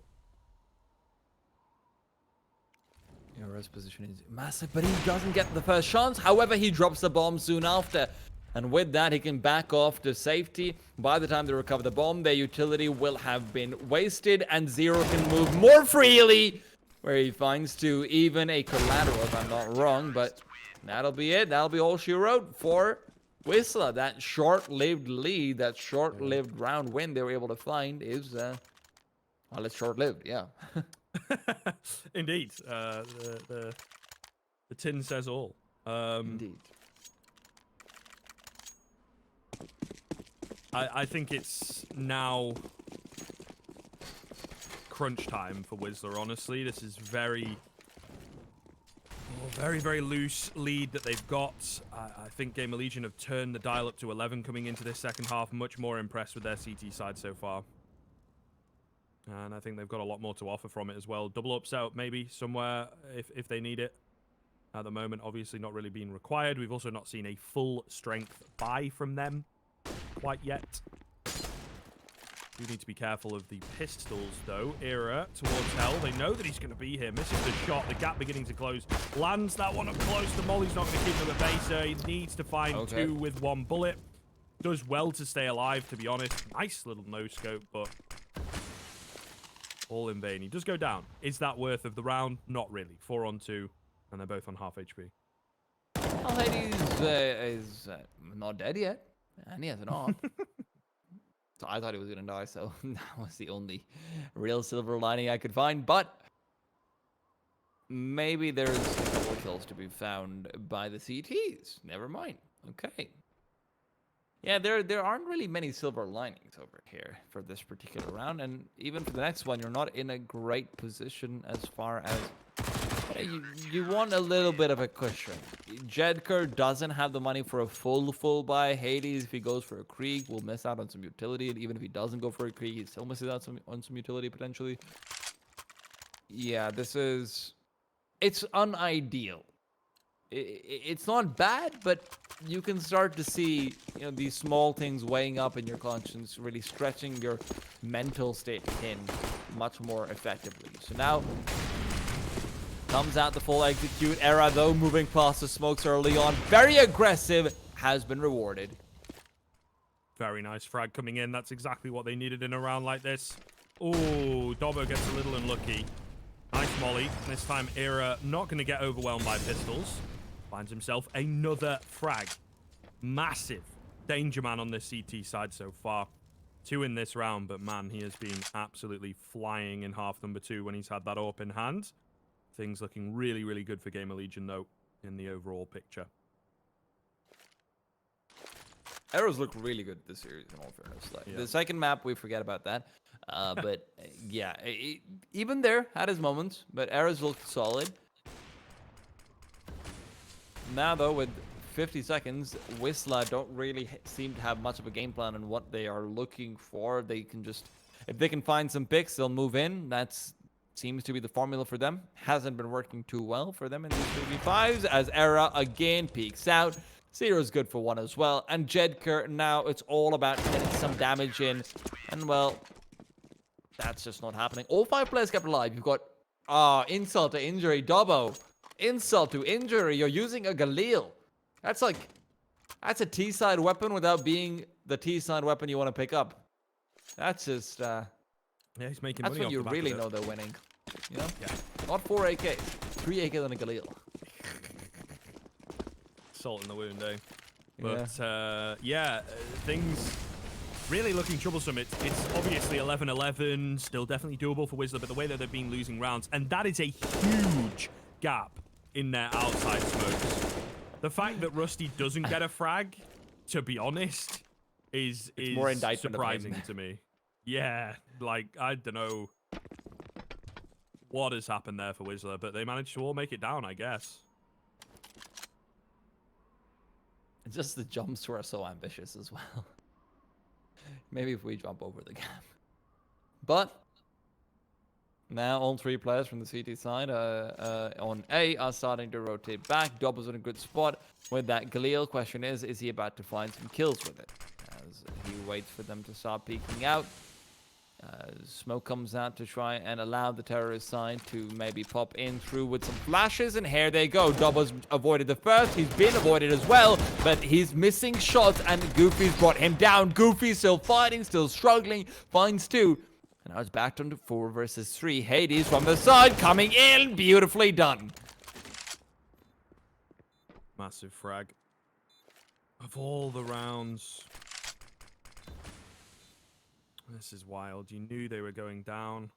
Era's position is massive, but he doesn't get the first chance. However, he drops the bomb soon after. And with that, he can back off to safety. By the time they recover the bomb, their utility will have been wasted, and Zero can move more freely, where he finds to even a collateral, if I'm not wrong. But that'll be it. That'll be all she wrote for Wisla. That short-lived lead, that short-lived round win they were able to find is, well, it's short-lived, yeah. Indeed. The tin says all. Indeed. I think it's now crunch time for Wisla, honestly. This is very, very loose lead that they've got. I think Gamerlegion have turned the dial up to 11 coming into this second half. Much more impressed with their CT side so far. And I think they've got a lot more to offer from it as well. Double ups out maybe somewhere if they need it. At the moment, obviously not really being required. We've also not seen a full strength buy from them quite yet. We need to be careful of the pistols, though. Era towards Hell. They know that he's going to be here. Misses the shot. The gap beginning to close. Lands that one up close. The Molly's not going to keep him at base. He needs to find two with one bullet. Does well to stay alive, to be honest. Nice little no-scope, but all in vain. He does go down. Is that worth of the round? Not really. 4 on 2, and they're both on half HP. Well, Hades is not dead yet, and he has an AWP. So I thought he was going to die, so that was the only real silver lining I could find. But maybe there's more kills to be found by the CTs. Never mind. Okay. Yeah, there aren't really many silver linings over here for this particular round. And even for the next one, you're not in a great position as far as... You want a little bit of a cushion. Jedker doesn't have the money for a full buy. Hades, if he goes for a Krieg, will miss out on some utility. And even if he doesn't go for a Krieg, he still misses out on some utility potentially. Yeah, this is... It's unideal. It's not bad, but you can start to see, you know, these small things weighing up in your conscience, really stretching your mental state in much more effectively. So now... comes out the full execute. Era, though, moving past the smokes early on. Very aggressive. Has been rewarded. Very nice frag coming in. That's exactly what they needed in a round like this. Oh, Dobbo gets a little unlucky. Nice molly. This time, Era not going to get overwhelmed by pistols. Finds himself another frag. Massive danger man on the CT side so far. 2 in this round, but man, he has been absolutely flying in half number 2 when he's had that AWP in hand. Things looking really good for Gamerlegion, though, in the overall picture. Arrows look really good this series, in all fairness. Like, the second map, we forget about that. But, yeah, even there, had his moments, but Arrows looked solid. Now, though, with 50 seconds, Wisla don't really seem to have much of a game plan on what they are looking for. They can just... If they can find some picks, they'll move in. That's... seems to be the formula for them. Hasn't been working too well for them in these 3v5s as Era again peeks out. Zero's good for 1 as well. And Jedker, now it's all about getting some damage in. And, well, that's just not happening. All 5 players kept alive. You've got, insult to injury. Dobbo, insult to injury. You're using a Galil. That's like, that's a T-side weapon without being the T-side weapon you want to pick up. That's just, yeah, he's making that's money when you off the back really of it. know they're winning. You know? Yeah. Not 4 AKs. 3 AK than a Galil. Salt in the wound, eh? But, yeah, things really looking troublesome. It's obviously 11-11, still definitely doable for Wisla, but the way that they've been losing rounds, and that is a huge gap in their outside smokes. The fact that Rusty doesn't get a frag, to be honest, is more indictment surprising to me. Yeah, like, I don't know what has happened there for Wisla, but they managed to all make it down, I guess. Just the jumps were so ambitious as well. Maybe if we jump over the gap. But now all 3 players from the CT side on A are starting to rotate back. Dobbo's in a good spot. with that Galil. Question is he about to find some kills with it? As he waits for them to start peeking out. Smoke comes out to try and allow the terrorist side to maybe pop in through with some flashes, and here they go. Dobbo's avoided the first, he's been avoided as well, but he's missing shots, and Goofy's brought him down. Goofy's still fighting, still struggling, finds 2. And now it's back down to 4 versus 3. Hades from the side, coming in, beautifully done. Massive frag. Of all the rounds... This is wild. You knew they were going down.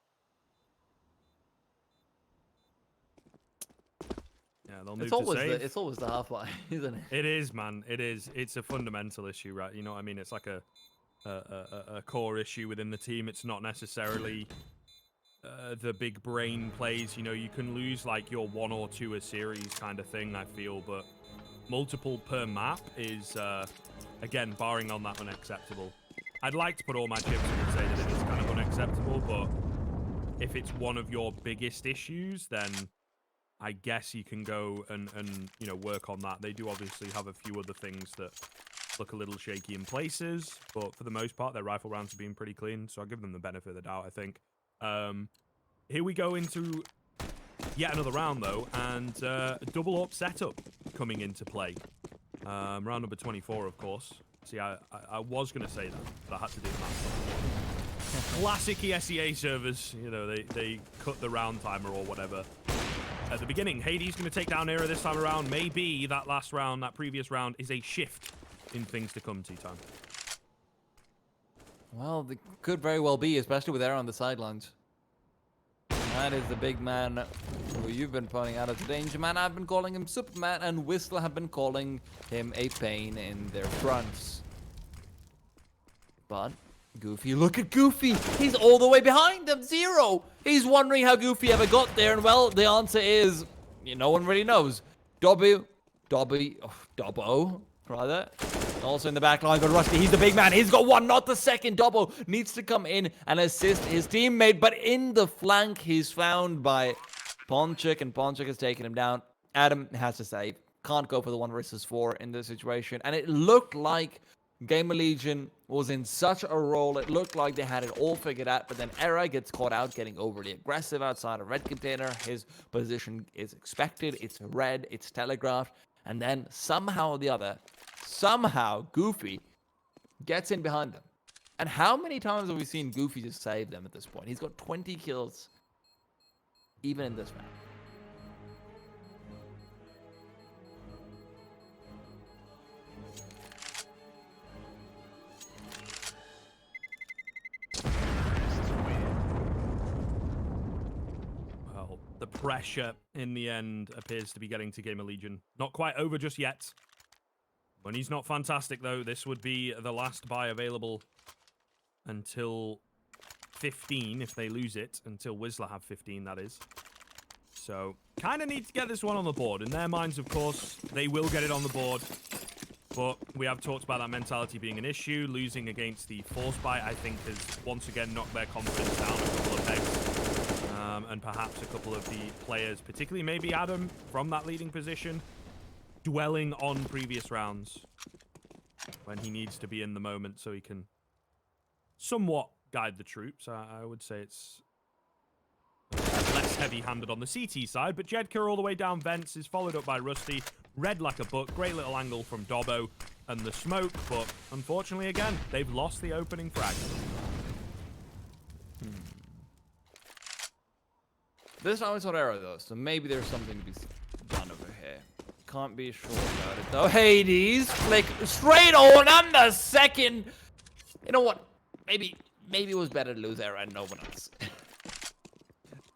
Yeah, they'll move to save. It's always the halfway, isn't it? It is, man. It is. It's a fundamental issue, right? You know what I mean? It's like a core issue within the team. It's not necessarily the big brain plays. You know, you can lose like your 1 or 2 a series kind of thing, I feel, but multiple per map is, again, barring on that, unacceptable. I'd like to put all my chips in and say that it is kind of unacceptable, but if it's one of your biggest issues, then I guess you can go and you know, work on that. They do obviously have a few other things that look a little shaky in places, but for the most part, their rifle rounds have been pretty clean, so I'll give them the benefit of the doubt, I think. Here we go into yet another round, though, and a double up setup coming into play. Round number 24, of course. See, I was going to say that, but I had to do that. Classic Esea servers. You know, they cut the round timer or whatever. At the beginning, Hades going to take down Era this time around. Maybe that last round, that previous round, is a shift in things to come, T-Time. Well, it could very well be, especially with Era on the sidelines. That is the big man who you've been pointing out as a danger man. I've been calling him Superman, and Wisla have been calling him a pain in their fronts. But Goofy, look at Goofy. He's all the way behind them, 0. He's wondering how Goofy ever got there, and well, the answer is, no one really knows. Dobbo, rather. Also in the back line, but Rusty, he's the big man. He's got 1, not the second. Dobbo needs to come in and assist his teammate, but in the flank, he's found by Ponchik, and Ponchik has taken him down. Adam has to save. Can't go for the 1 versus 4 in this situation, and it looked like Gamerlegion was in such a role. It looked like they had it all figured out, but then Era gets caught out getting overly aggressive outside a red container. His position is expected. It's red. It's telegraphed. And then somehow or the other, Goofy gets in behind them. And how many times have we seen Goofy just save them at this point? He's got 20 kills, even in this map. Well, the pressure in the end appears to be getting to Gamerlegion. Not quite over just yet. Money's not fantastic, though. This would be the last buy available until 15, if they lose it. Until Wisla have 15, that is. So, kind of need to get this one on the board. In their minds, of course, they will get it on the board. But we have talked about that mentality being an issue. Losing against the force buy, I think, has once again knocked their confidence down a couple of pegs. And perhaps a couple of the players, particularly maybe Adam, from that leading position, dwelling on previous rounds when he needs to be in the moment so he can somewhat guide the troops. I would say it's less heavy-handed on the CT side, but Jedka all the way down vents is followed up by Rusty. Red like a book. Great little angle from Dobbo and the smoke, but unfortunately, again, they've lost the opening frag. This time it's not Era, though, so maybe there's something to be done over here. Can't be sure about it, though. Hades, flick straight on the second. You know what? Maybe it was better to lose Era and no one else.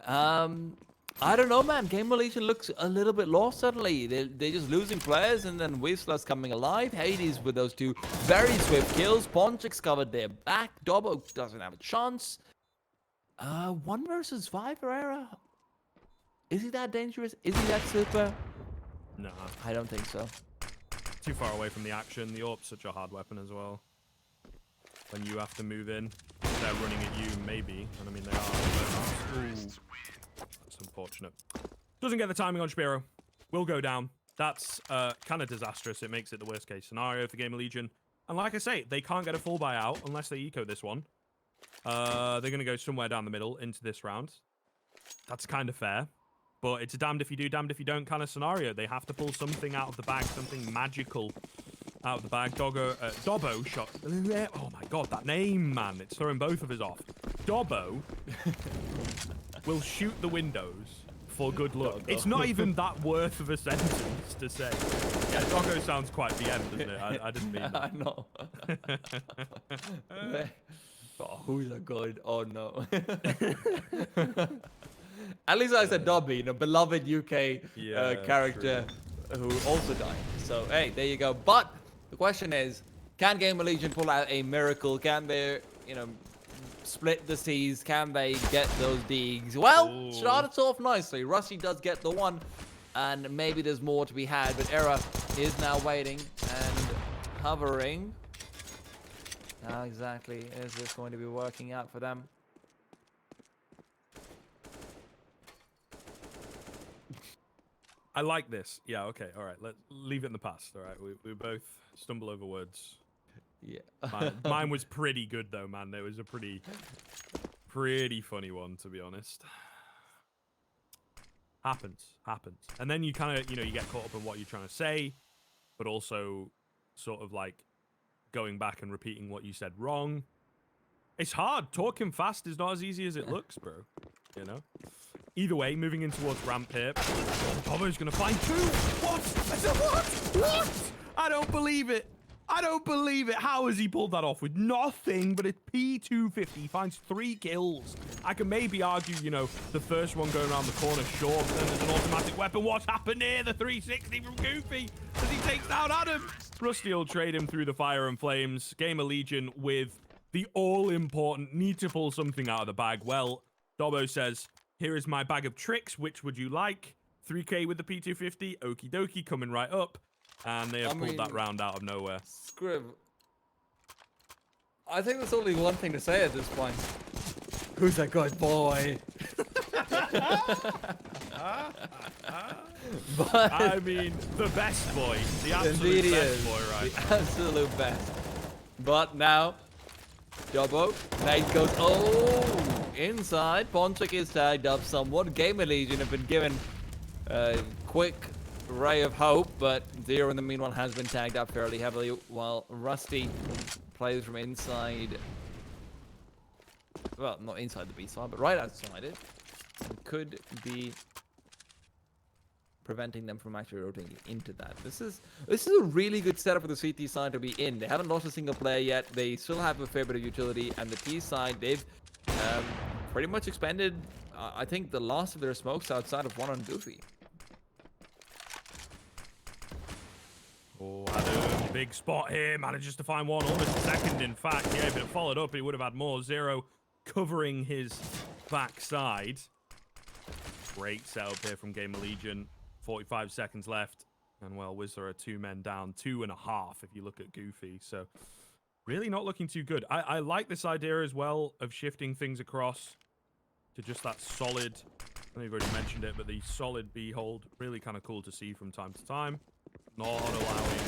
I don't know, man. Gamerlegion looks a little bit lost suddenly. They're just losing players, and then Wisla's coming alive. Hades with those 2 very swift kills. Ponchik's covered their back. Dobbo doesn't have a chance. 1 versus 5 for Era. Is he that dangerous? Is he that super? No. I don't think so. Too far away from the action. The AWP's such a hard weapon as well. When you have to move in, they're running at you, maybe. And I mean, they are. Ooh. That's unfortunate. Doesn't get the timing on Spiro. Will go down. That's kind of disastrous. It makes it the worst case scenario for Gamerlegion. And like I say, they can't get a full buyout unless they eco this one. They're going to go somewhere down the middle into this round. That's kind of fair. But it's a damned if you do, damned if you don't kind of scenario. They have to pull something out of the bag, something magical out of the bag. Dobbo shot. Oh my god, that name, man. It's throwing both of us off. Dobbo will shoot the windows for good luck. It's not even that worth of a sentence to say. Yeah, Doggo sounds quite BM, doesn't it? I didn't mean that. I know. Oh, who's a good? Oh no. At least I said Dobby, beloved UK character who also died. So hey, there you go. But the question is, can Gamerlegion pull out a miracle? Can they, split the seas? Can they get those digs? Well, started off nicely. Rusty does get the one, and maybe there's more to be had. But Era is now waiting and hovering. How exactly is this going to be working out for them? I like this. Yeah, okay, all right. Let's leave it in the past. All right, we both stumble over words. Yeah. Mine was pretty good though, man. It was a pretty funny one, to be honest. Happens. And then you kind of, you get caught up in what you're trying to say, but also sort of like going back and repeating what you said wrong. It's hard. Talking fast is not as easy as it looks, bro. Either way, moving in towards ramp here. Dobbo's gonna find two. What? I said what? What? I don't believe it. How has he pulled that off with nothing but a P250? He finds 3 kills. I can maybe argue, the first one going around the corner, sure, but then there's an automatic weapon. What's happened here? The 360 from Goofy as he takes down Adam. Rusty will trade him through the fire and flames. Gamerlegion with the all-important need to pull something out of the bag. Well, Dobbo says, here is my bag of tricks. Which would you like? 3K with the P250. Okie dokie, coming right up. And they have pulled that round out of nowhere. Scrib. I think there's only one thing to say at this point. Who's a good boy? But I mean, the best boy. The absolute best boy, right? The absolute best. But now, Dobbo. Nate goes, inside. Ponchik is tagged up somewhat. Gamerlegion have been given a quick ray of hope, but Zero in the meanwhile has been tagged up fairly heavily, while Rusty plays from inside. Well, not inside the B side, but right outside it. And could be preventing them from actually rotating into that. This is a really good setup for the CT side to be in. They haven't lost a single player yet. They still have a fair bit of utility, and the T side, they've pretty much expended, I think, the last of their smokes outside of one on Goofy. Oh, Adam, big spot here. Manages to find one, almost a second, in fact. Yeah, if it had followed up, he would have had more. Zero covering his backside. Great setup here from Gamerlegion. 45 seconds left. And, well, Wisla are 2 men down. 2.5 if you look at Goofy. So, really not looking too good. I like this idea as well of shifting things across to just that solid, I know you've already mentioned it, but the solid B hold. Really kind of cool to see from time to time. Not allowing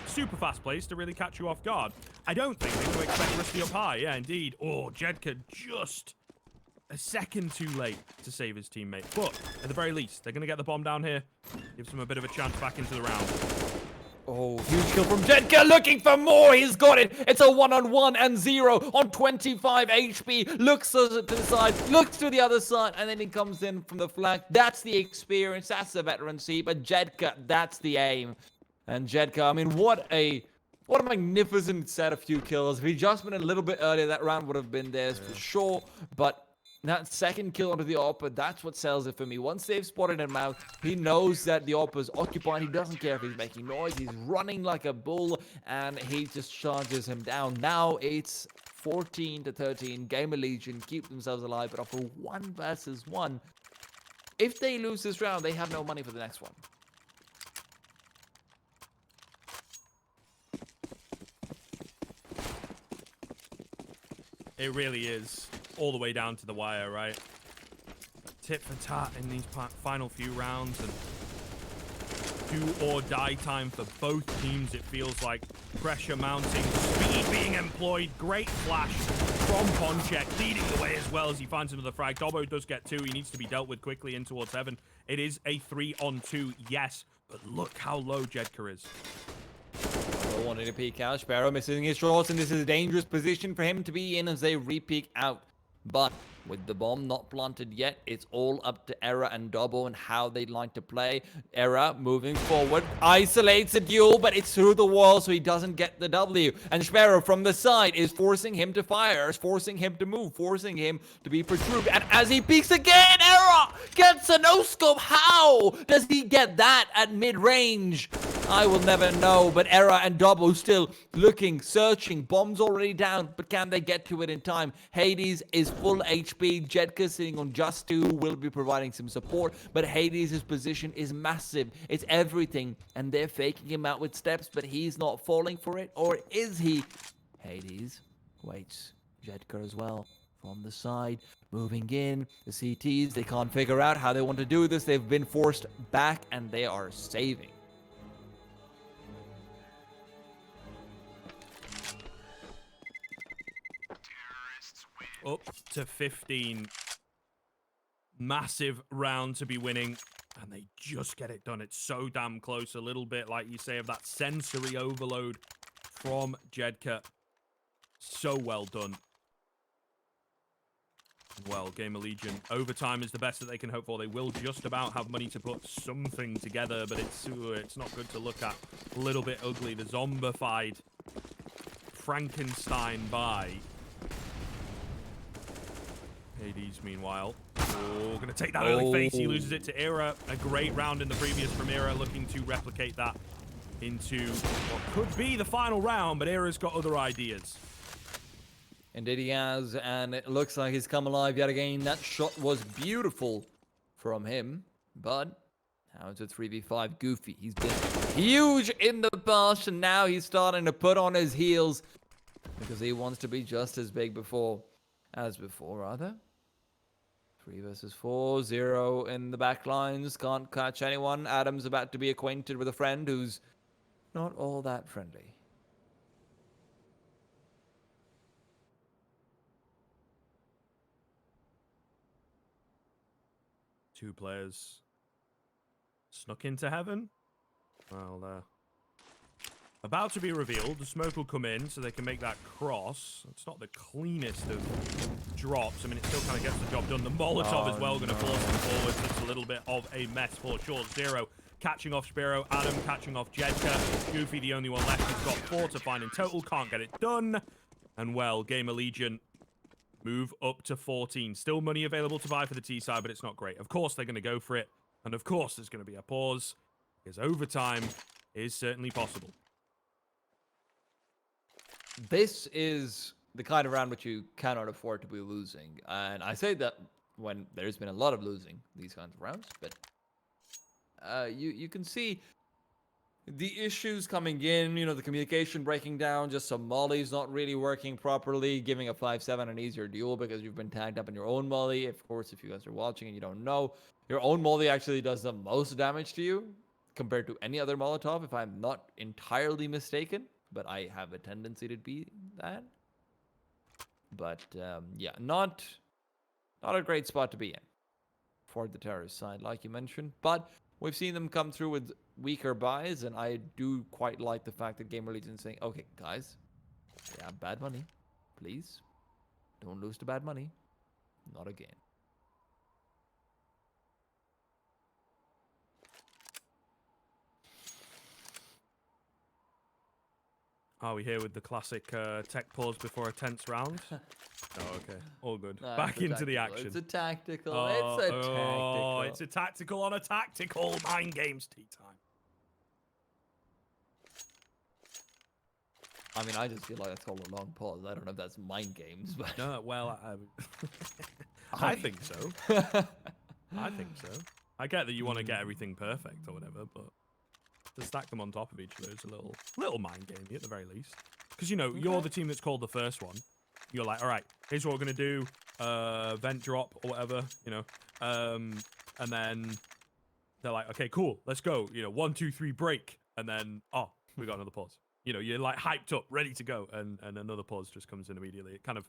super fast plays to really catch you off guard. I don't think they're going to expect Rusty up high. Yeah, indeed. Oh, Jedka just a second too late to save his teammate. But at the very least, they're going to get the bomb down here. Gives them a bit of a chance back into the round. Oh, huge kill from Jedka, looking for more. He's got it. It's a 1-on-1, and Zero on 25 HP. Looks to the side, looks to the other side, and then he comes in from the flank. That's the experience. That's the veterancy. But Jedka, that's the aim. And Jedka, I mean, what a magnificent set of few kills. If he'd just been a little bit earlier, that round would have been theirs for sure. But that second kill onto the AWP, that's what sells it for me. Once they've spotted him out, he knows that the AWP is occupied. He doesn't care if he's making noise. He's running like a bull, and he just charges him down. Now it's 14-13. Gamerlegion keep themselves alive, but after 1 versus 1, if they lose this round, they have no money for the next one. It really is all the way down to the wire, right? Tit for tat in these final few rounds, and do or die time for both teams. It feels like pressure mounting, speed being employed. Great flash from Ponchek, leading the way as well as he finds another frag. Dobbo does get 2. He needs to be dealt with quickly in towards heaven. It is a 3-on-2, yes, but look how low Jedka is. Wanting to peek out. Sparrow missing his shots, and this is a dangerous position for him to be in as they re-peek out. But with the bomb not planted yet, it's all up to Era and Dobbo and how they'd like to play. Era moving forward, isolates a duel, but it's through the wall, so he doesn't get the W. And Sparrow from the side is forcing him to fire, is forcing him to move, forcing him to be protruded. And as he peeks again, Era gets a no-scope. How does he get that at mid-range? I will never know, but Era and Dobbo still looking, searching. Bomb's already down, but can they get to it in time? Hades is full HP. Jedka sitting on just 2 will be providing some support, but Hades' position is massive. It's everything, and they're faking him out with steps, but he's not falling for it, or is he? Hades waits. Jedka as well from the side, moving in. The CTs, they can't figure out how they want to do this. They've been forced back, and they are saving. Up to 15. Massive round to be winning. And they just get it done. It's so damn close. A little bit, like you say, of that sensory overload from Jedka. So well done. Well, Gamerlegion, overtime is the best that they can hope for. They will just about have money to put something together, but it's not good to look at. A little bit ugly. The zombified Frankenstein by Hades, meanwhile. Oh, gonna take that early face. He loses it to Era. A great round in the previous from Era, looking to replicate that into what could be the final round, but Era's got other ideas. Indeed he has, and it looks like he's come alive yet again. That shot was beautiful from him, but now it's a 3v5 Goofy. He's been huge in the past, and now he's starting to put on his heels because he wants to be just as big as before, rather. 3 versus 4, 0 in the back lines, can't catch anyone. Adam's about to be acquainted with a friend who's not all that friendly. Two players snuck into heaven. Well, about to be revealed. The smoke will come in so they can make that cross. It's not the cleanest of drops. I mean, it still kind of gets the job done. The Molotov as well going to force them forward. So it's a little bit of a mess for sure. Zero catching off Spiro. Adam catching off Jedka. Goofy, the only one left. He's got 4 to find in total. Can't get it done. And well, Gamerlegion move up to 14. Still money available to buy for the T side, but it's not great. Of course, they're going to go for it. And of course, there's going to be a pause, because overtime is certainly possible. This is the kind of round which you cannot afford to be losing. And I say that when there's been a lot of losing these kinds of rounds, but you can see the issues coming in, you know, the communication breaking down, just some mollies not really working properly, giving a 5-7 an easier duel because you've been tagged up in your own molly. Of course, if you guys are watching and you don't know, your own molly actually does the most damage to you compared to any other Molotov, if I'm not entirely mistaken. But I have a tendency to be that. But yeah, not a great spot to be in for the terrorist side, like you mentioned. But we've seen them come through with weaker buys, and I do quite like the fact that Gamerlegion is saying, okay, guys, we have bad money. Please, don't lose to bad money. Not again. Are we here with the classic tech pause before a tense round? Oh, okay. All good. No, Back into the action. It's a tactical. Oh, it's a tactical. Oh, it's a tactical on a tactical. Mind games tea time. I mean, I just feel like that's called a long pause. I don't know if that's mind games, but... No, well, I think so. I think so. I get that you want to get everything perfect or whatever, but to stack them on top of each other is a little mind gamey at the very least. Because, you know, you're the team that's called the first one. You're like, all right, here's what we're going to do. Vent drop or whatever, you know. And then they're like, okay, cool, let's go. 1, 2, 3, break, and then we got another pause. You're like hyped up, ready to go, and another pause just comes in immediately. It kind of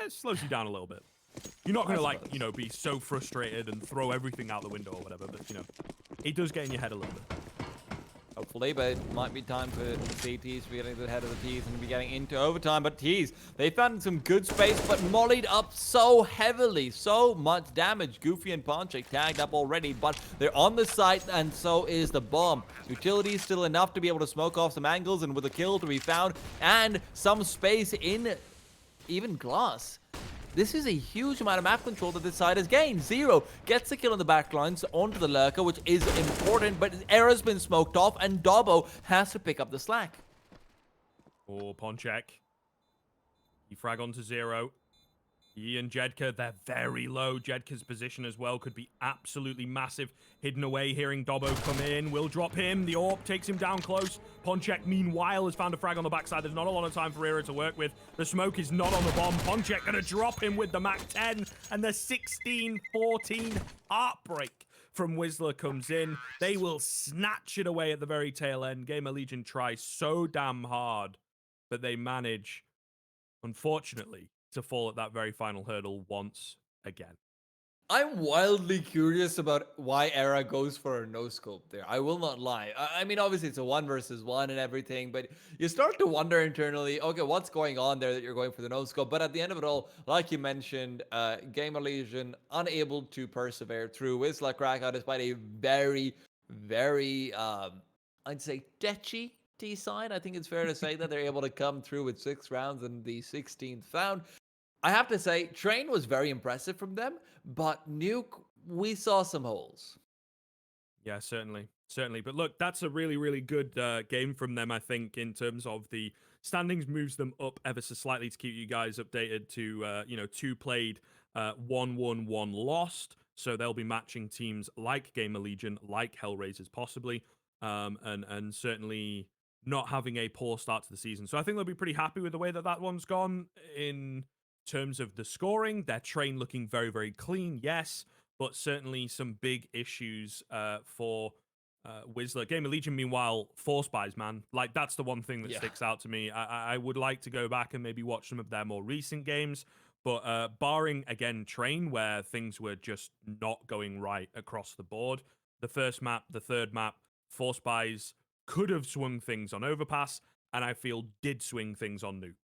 slows you down a little bit. You're not gonna be so frustrated and throw everything out the window or whatever, but it does get in your head a little bit. Hopefully, but it might be time for CTs to be getting to the head of the T's and be getting into overtime. But T's, they found some good space, but mollied up so heavily. So much damage. Goofy and Ponchik tagged up already, but they're on the site, and so is the bomb. Utility still enough to be able to smoke off some angles, and with a kill to be found, and some space in even glass. This is a huge amount of map control that this side has gained. Zero gets the kill on the backlines onto the lurker, which is important, but Era's been smoked off, and Dobbo has to pick up the slack. Oh, Ponchek. He frag onto 0. He and Jedka, they're very low. Jedka's position as well could be absolutely massive. Hidden away, hearing Dobbo come in. Will drop him. The AWP takes him down close. Ponchek, meanwhile, has found a frag on the backside. There's not a lot of time for Era to work with. The smoke is not on the bomb. Ponchek going to drop him with the MAC-10. And the 16-14 heartbreak from Wisla comes in. They will snatch it away at the very tail end. Gamerlegion try so damn hard, but they manage, unfortunately, to fall at that very final hurdle once again. I'm wildly curious about why Era goes for a no-scope there. I will not lie. I mean, obviously, it's a 1 versus 1 and everything, but you start to wonder internally, okay, what's going on there that you're going for the no-scope? But at the end of it all, like you mentioned, Gamerlegion unable to persevere through Wisla Krakow despite a very, very, I'd say, tetchy T side. I think it's fair to say that they're able to come through with 6 rounds in the 16th round. I have to say, Train was very impressive from them, but Nuke, we saw some holes. Yeah, certainly. Certainly. But look, that's a really, really good game from them, I think, in terms of the standings, moves them up ever so slightly to keep you guys updated to, 2 played, 1 won, 1 lost. So they'll be matching teams like Gamerlegion, like Hellraisers possibly, and certainly not having a poor start to the season. So I think they'll be pretty happy with the way that that one's gone in terms of the scoring. Their train looking very, very clean, yes, but certainly some big issues for Wisla. Gamerlegion, meanwhile, force buys, man. Like, that's the one thing that sticks out to me. I would like to go back and maybe watch some of their more recent games, but barring, again, Train, where things were just not going right across the board, the first map, the third map, force buys could have swung things on Overpass, and I feel did swing things on Nuke.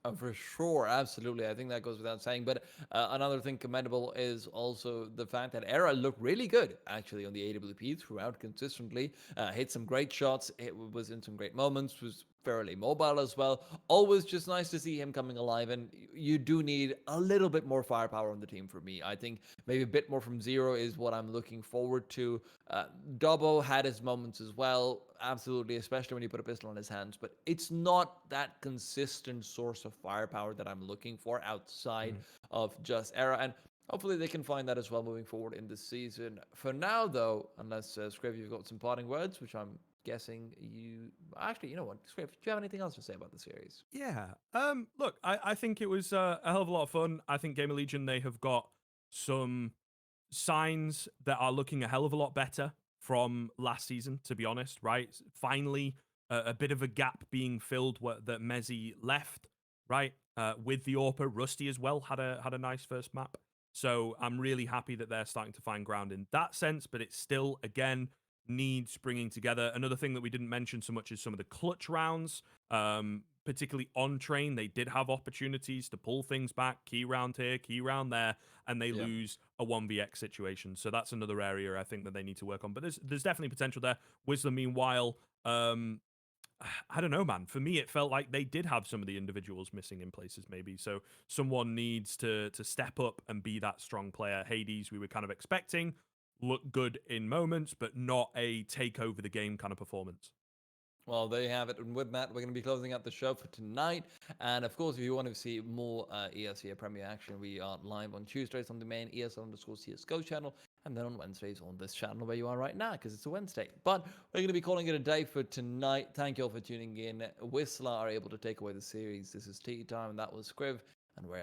Oh, for sure, absolutely. I think that goes without saying. But another thing commendable is also the fact that Era looked really good, actually, on the AWP throughout consistently. Hit some great shots. It was in some great moments. Was fairly mobile as well. Always just nice to see him coming alive. And you do need a little bit more firepower on the team for me. I think maybe a bit more from Zero is what I'm looking forward to. Dobbo had his moments as well. Absolutely, especially when you put a pistol in his hands. But it's not that consistent source of firepower that I'm looking for outside of just Era. And hopefully they can find that as well moving forward in the season. For now, though, unless, Scriv, you've got some parting words, which I'm guessing you... Actually, you know what, Scriv, do you have anything else to say about the series? Yeah. Look, I think it was a hell of a lot of fun. I think Gamerlegion, they have got some signs that are looking a hell of a lot better from last season, to be honest, right? Finally, a bit of a gap being filled that Mezzi left, right? With the AWPer, Rusty as well had a nice first map. So I'm really happy that they're starting to find ground in that sense, but it's still, again, needs bringing together. Another thing that we didn't mention so much is some of the clutch rounds, particularly on Train. They did have opportunities to pull things back, key round here, key round there, and they lose a 1vx situation. So that's another area I think that they need to work on. But there's definitely potential there. Wisla, meanwhile, I don't know, man. For me, it felt like they did have some of the individuals missing in places, maybe. So someone needs to step up and be that strong player. Hades, we were kind of expecting, look good in moments, but not a take over the game kind of performance. Well, there you have it. And with that, we're going to be closing out the show for tonight. And of course, if you want to see more Esea Premier action, we are live on Tuesdays on the main ESL_CSGO channel, and then on Wednesdays on this channel where you are right now, because it's a Wednesday. But we're going to be calling it a day for tonight. Thank you all for tuning in. Wisla are able to take away the series. This is Tea Time, and that was Scriv, and we're